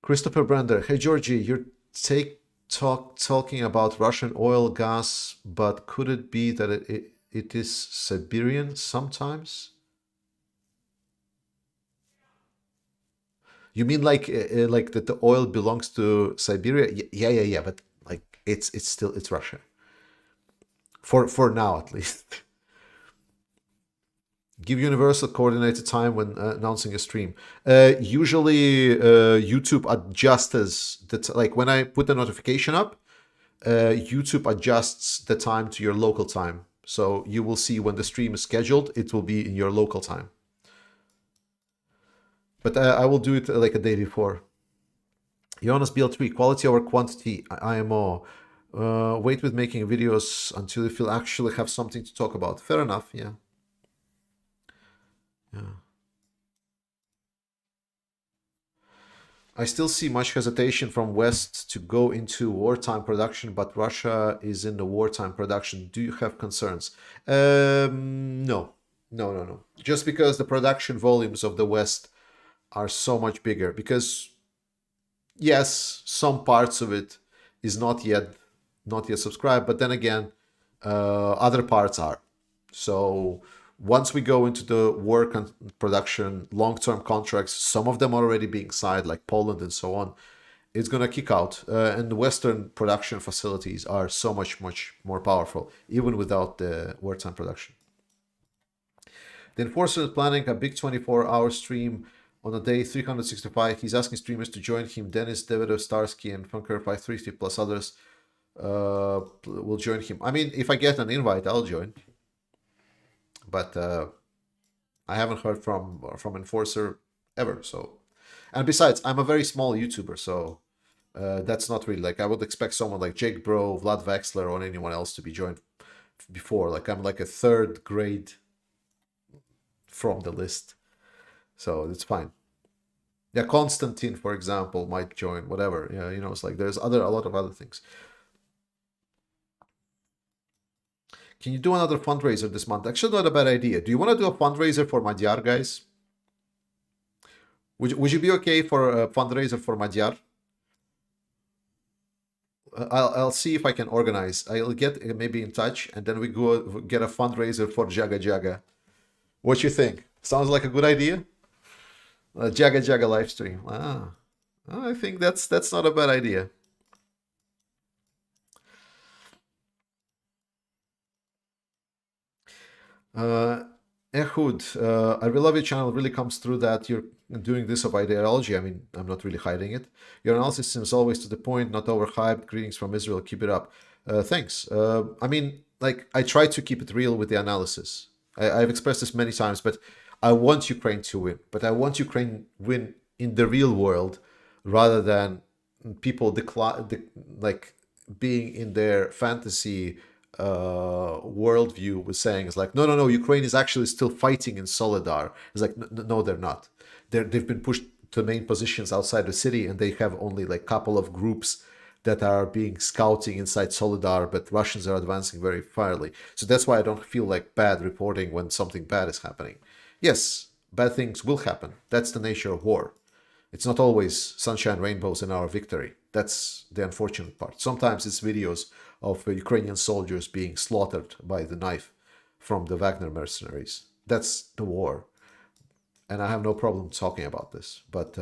Christopher Brander, hey Georgie, you're talking about Russian oil, gas, but could it be that it is Siberian sometimes? You mean like that the oil belongs to Siberia? Yeah. But like it's still it's Russia for now at least. Give universal coordinated time when announcing a stream. Usually, YouTube adjusts that. Like when I put the notification up, YouTube adjusts the time to your local time. So you will see when the stream is scheduled, it will be in your local time. But I will do it like a day before. Jonas BL3, quality over quantity, IMO. Wait with making videos until you feel actually have something to talk about. Fair enough, yeah. Yeah. I still see much hesitation from West to go into wartime production, but Russia is in the wartime production. Do you have concerns? No, no. Just because the production volumes of the West are so much bigger. Because yes, some parts of it is not yet subscribed, but then again, other parts are. So once we go into the work and production, long-term contracts, some of them are already being signed, like Poland and so on, it's going to kick out. And the Western production facilities are so much more powerful, even without the wartime production. The enforcer is planning a big 24-hour stream on a day 365. He's asking streamers to join him. Dennis, Davido, Starsky, and Funker530 plus others will join him. I mean, if I get an invite, I'll join. But I haven't heard from Enforcer ever. So, and besides, I'm a very small YouTuber, so That's not really like I would expect someone like Jake Bro, Vlad Vexler, or anyone else to be joined before. Like I'm like a third grade from the list, so it's fine. Yeah, Constantine, for example, might join. Whatever. Yeah, it's like there's a lot of other things. Can you do another fundraiser this month? Actually, not a bad idea. Do you want to do a fundraiser for Magyar guys? Would you be okay for a fundraiser for Magyar? I'll see if I can organize. I'll get maybe in touch, and then we go get a fundraiser for Jaga Jaga. What you think? Sounds like a good idea? A Jaga Jaga live stream. I think that's not a bad idea. Uh, Ehud, I really love your channel. It really comes through that you're doing this of ideology. I mean, I'm not really hiding it. Your analysis seems always to the point, not overhyped. Greetings from Israel. Keep it up. Thanks. I mean, like, I try to keep it real with the analysis. I've expressed this many times, but I want Ukraine to win. But I want Ukraine win in the real world rather than people like being in their fantasy worldview was saying is like no, Ukraine is actually still fighting in Solidar. It's like no, they're not. They've been pushed to main positions outside the city, and they have only like couple of groups that are being scouting inside Solidar, but Russians are advancing very fiercely. So that's why I don't feel like bad reporting when something bad is happening. Yes, bad things will happen. That's the nature of war. It's not always sunshine rainbows in our victory. That's the unfortunate part. Sometimes it's videos of Ukrainian soldiers being slaughtered by the knife from the Wagner mercenaries. That's the war. And I have no problem talking about this. But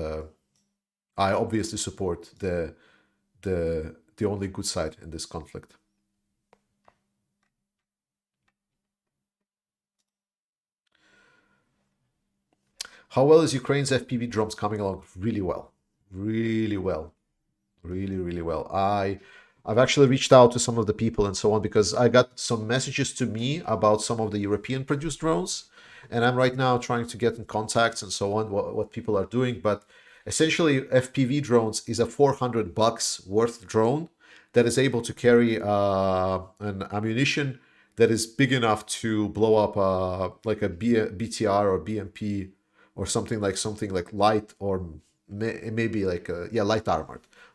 I obviously support the only good side in this conflict. How well is Ukraine's FPV drones coming along? Really well. Really well. Really, really well. I've actually reached out to some of the people and so on because I got some messages to me about some of the European produced drones, and I'm right now trying to get in contacts and so on what people are doing. But essentially, FPV drones is a $400 worth drone that is able to carry an ammunition that is big enough to blow up like a BTR or BMP or something like light or maybe like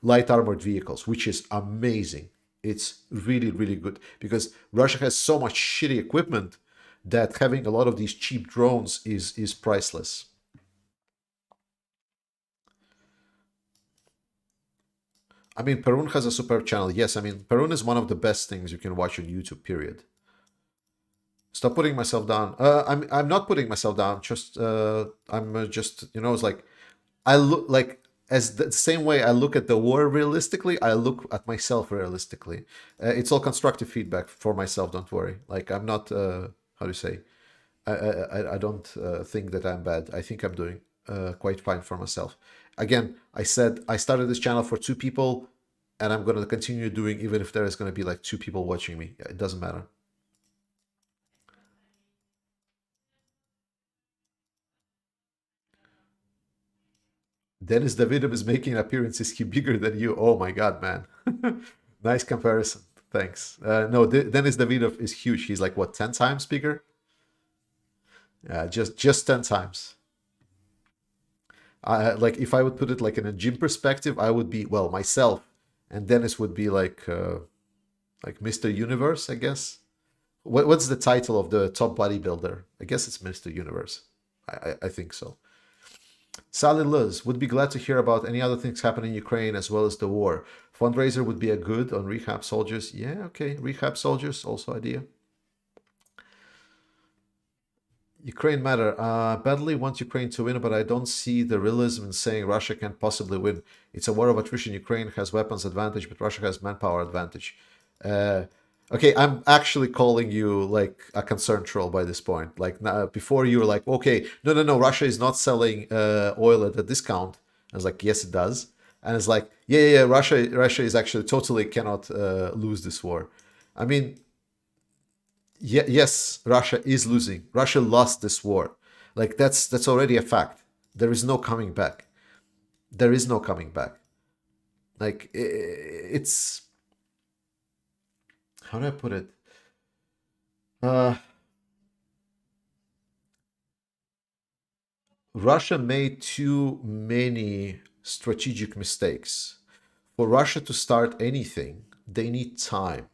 light armored vehicles, which is amazing. It's really, really good because Russia has so much shitty equipment that having a lot of these cheap drones is priceless. I mean, Perun has a superb channel. Yes, I mean, Perun is one of the best things you can watch on YouTube, period. Stop putting myself down. I'm not putting myself down. Just I'm just it's like I look like as the same way I look at the war realistically, I look at myself realistically. It's all constructive feedback for myself. Don't worry. Like I'm not how do you say? I don't think that I'm bad. I think I'm doing quite fine for myself. Again, I said I started this channel for two people, and I'm going to continue doing even if there is going to be like two people watching me. It doesn't matter. Dennis Davidov is making an appearance. Is he bigger than you? Oh my god, man! Nice comparison. Thanks. No, Dennis Davidov is huge. He's like what, 10 times bigger? Just 10 times. Like if I would put it like in a gym perspective, I would be well myself, and Dennis would be like Mr. Universe, I guess. What's the title of the top bodybuilder? I guess it's Mr. Universe. I think so. Sally Luz would be glad to hear about any other things happening in Ukraine as well as the war. Fundraiser would be a good on rehab soldiers. Yeah, okay. Rehab soldiers, also idea. Ukraine matter. Badly want Ukraine to win, but I don't see the realism in saying Russia can't possibly win. It's a war of attrition. Ukraine has weapons advantage, but Russia has manpower advantage. Uh, okay, I'm actually calling you like a concerned troll by this point. Like now, before you were like, okay, no, Russia is not selling oil at a discount. I was like, yes, it does. And it's like, yeah, Russia is actually totally cannot lose this war. I mean, yes, Russia is losing. Russia lost this war. Like that's already a fact. There is no coming back. There is no coming back. Like it's, how do I put it? Uh, Russia made too many strategic mistakes. For Russia to start anything, they need time.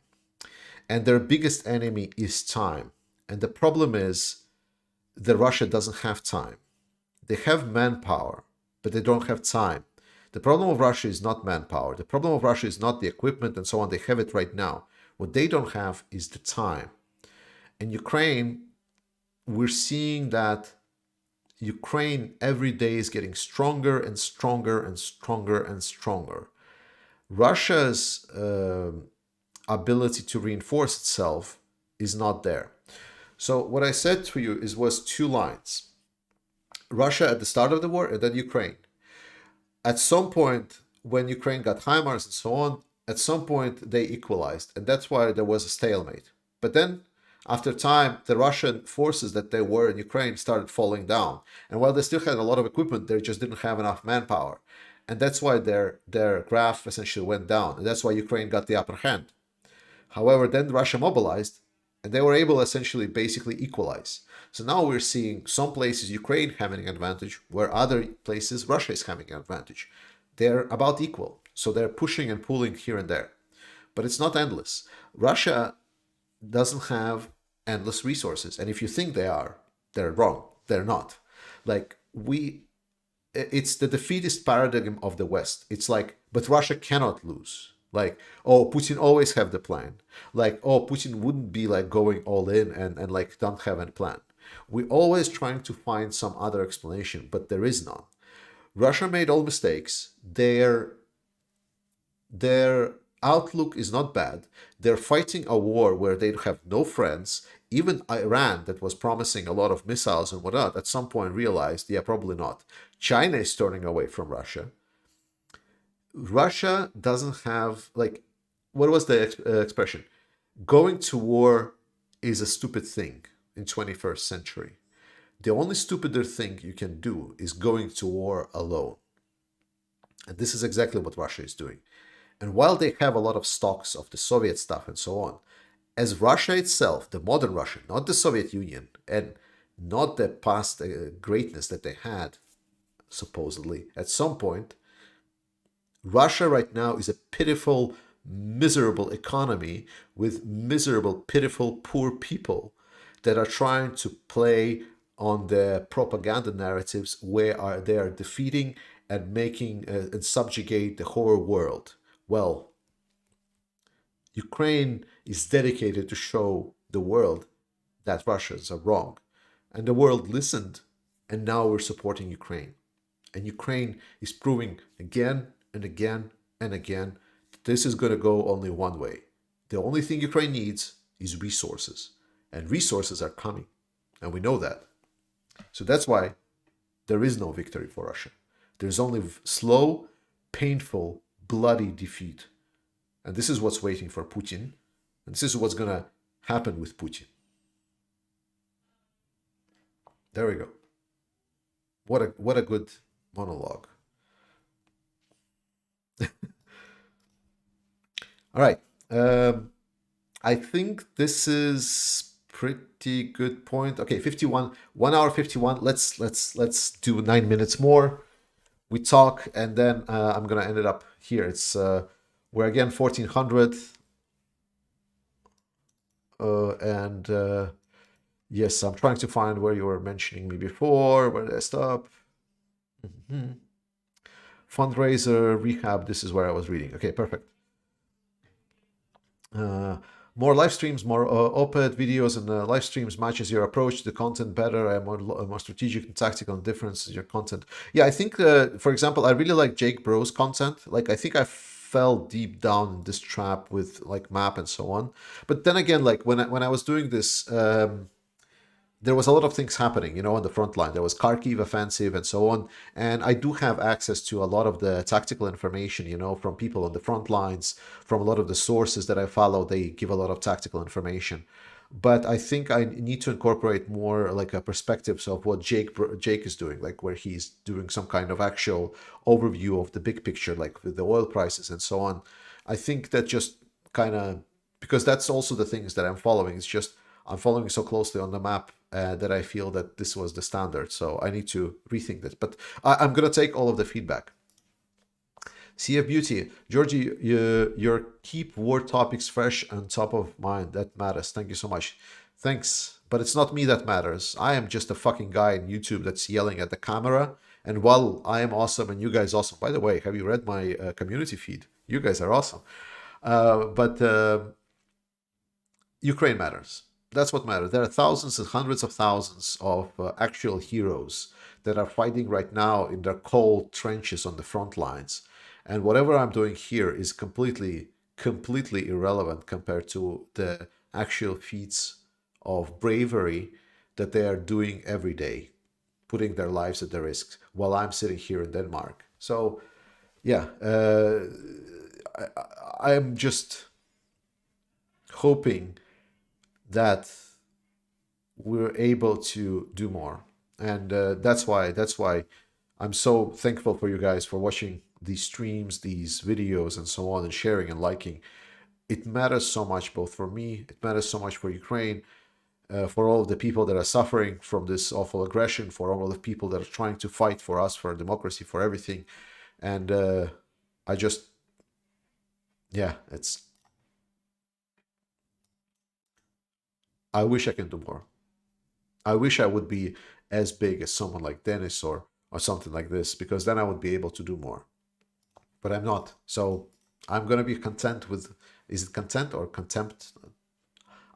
And their biggest enemy is time. And the problem is that Russia doesn't have time. They have manpower, but they don't have time. The problem of Russia is not manpower. The problem of Russia is not the equipment and so on. They have it right now. What they don't have is the time. In Ukraine, we're seeing that Ukraine every day is getting stronger and stronger and stronger and stronger. Russia's ability to reinforce itself is not there. So what I said to you was two lines. Russia at the start of the war and then Ukraine. At some point, when Ukraine got HIMARS and so on, at some point they equalized, and that's why there was a stalemate. But then, after time, the Russian forces that they were in Ukraine started falling down. And while they still had a lot of equipment, they just didn't have enough manpower. And that's why their graph essentially went down. And that's why Ukraine got the upper hand. However, then Russia mobilized, and they were able essentially basically equalize. So now we're seeing some places Ukraine having an advantage, where other places Russia is having an advantage. They're about equal. So they're pushing and pulling here and there. But it's not endless. Russia doesn't have endless resources. And if you think they are, they're wrong. They're not. Like it's the defeatist paradigm of the West. It's like, but Russia cannot lose. Like, oh, Putin always have the plan. Like, oh, Putin wouldn't be like going all in and like don't have a plan. We're always trying to find some other explanation, but there is none. Russia made all mistakes. Their outlook is not bad. They're fighting a war where they have no friends. Even Iran, that was promising a lot of missiles and whatnot, at some point realized, yeah, probably not. China is turning away from Russia. Russia doesn't have, like, what was the expression? Going to war is a stupid thing in 21st century. The only stupider thing you can do is going to war alone. And this is exactly what Russia is doing. And while they have a lot of stocks of the Soviet stuff and so on, as Russia itself, the modern Russia, not the Soviet Union, and not the past greatness that they had, supposedly, at some point, Russia right now is a pitiful, miserable economy with miserable, pitiful, poor people that are trying to play on the propaganda narratives where they are defeating and making and subjugate the whole world. Well, Ukraine is dedicated to show the world that Russians are wrong. And the world listened, and now we're supporting Ukraine. And Ukraine is proving again and again and again that this is going to go only one way. The only thing Ukraine needs is resources. And resources are coming. And we know that. So that's why there is no victory for Russia. There's only slow, painful, bloody defeat. And this is what's waiting for Putin. And this is what's going to happen with Putin. There we go. What a good monologue. All right. I think this is pretty good point. Okay, 51, 1 hour 51. Let's do 9 minutes more. We talk, and then I'm gonna end it up here. It's we're again 1400, and yes, I'm trying to find where you were mentioning me before. Where did I stop? Mm-hmm. Fundraiser, rehab. This is where I was reading. Okay, perfect. More live streams, more op-ed videos and live streams matches your approach to the content better and more strategic and tactical and difference in your content. Yeah, I think, for example, I really like Jake Bro's content. Like, I think I fell deep down in this trap with like map and so on. But then again, like when I was doing this, there was a lot of things happening, you know, on the front line. There was Kharkiv offensive and so on. And I do have access to a lot of the tactical information, you know, from people on the front lines, from a lot of the sources that I follow. They give a lot of tactical information. but I think I need to incorporate more like a perspectives of what Jake is doing, like where he's doing some kind of actual overview of the big picture, like with the oil prices and so on. I think that just kind of, because that's also the things that I'm following. It's just I'm following so closely on the map that I feel that this was the standard. So I need to rethink this. But I'm gonna take all of the feedback. Sea of Beauty, Georgie, your keep war topics fresh and top of mind. That matters. Thank you so much. Thanks. But it's not me that matters. I am just a fucking guy in YouTube that's yelling at the camera. And while I am awesome and you guys awesome, by the way, have you read my community feed? You guys are awesome. But Ukraine matters. That's what matters. There are thousands and hundreds of thousands of actual heroes that are fighting right now in their cold trenches on the front lines. And whatever I'm doing here is completely irrelevant compared to the actual feats of bravery that they are doing every day, putting their lives at the risk while I'm sitting here in Denmark. So, yeah, I am just hoping that we're able to do more, and that's why I'm so thankful for you guys for watching these streams, these videos, and so on, and sharing and liking. It matters so much, both for me. It matters so much for Ukraine, for all of the people that are suffering from this awful aggression, for all of the people that are trying to fight for us, for democracy, for everything. And I just, yeah, it's. I wish I can do more. I wish I would be as big as someone like Dennis or something like this, because then I would be able to do more. But I'm not. So I'm gonna be content with. Is it content or contempt?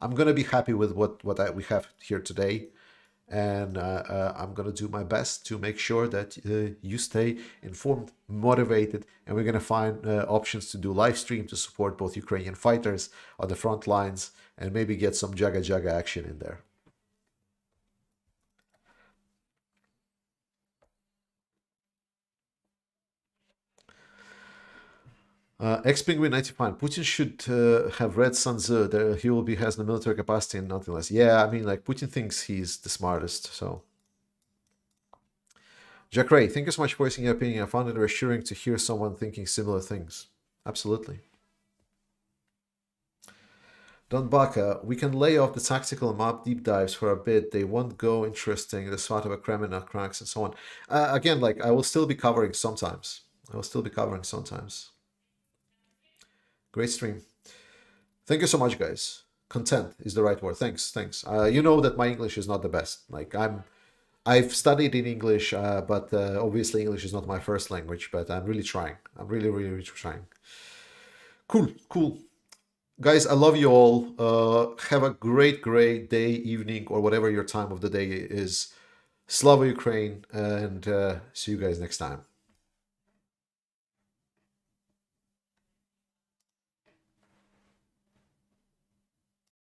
I'm gonna be happy with what we have here today, and I'm gonna do my best to make sure that you stay informed, motivated, and we're gonna find options to do live stream to support both Ukrainian fighters on the front lines and maybe get some jaga jaga action in there. X-Penguin 95. Putin should have read Sun Tzu. He will be has the military capacity and nothing less. Yeah, I mean, like Putin thinks he's the smartest. So, Jack Ray, thank you so much for voicing your opinion. I found it reassuring to hear someone thinking similar things. Absolutely. Don Baka, we can lay off the tactical map deep dives for a bit. They won't go interesting. The sort of a Cremina cracks and so on. Again, like I will still be covering sometimes. I will still be covering sometimes. Great stream. Thank you so much, guys. Content is the right word. Thanks. You know that my English is not the best. Like I've studied in English, but obviously English is not my first language. But I'm really trying. I'm really trying. Cool. Guys, I love you all. Have a great day, evening, or whatever your time of the day is. Slava Ukraine, and see you guys next time.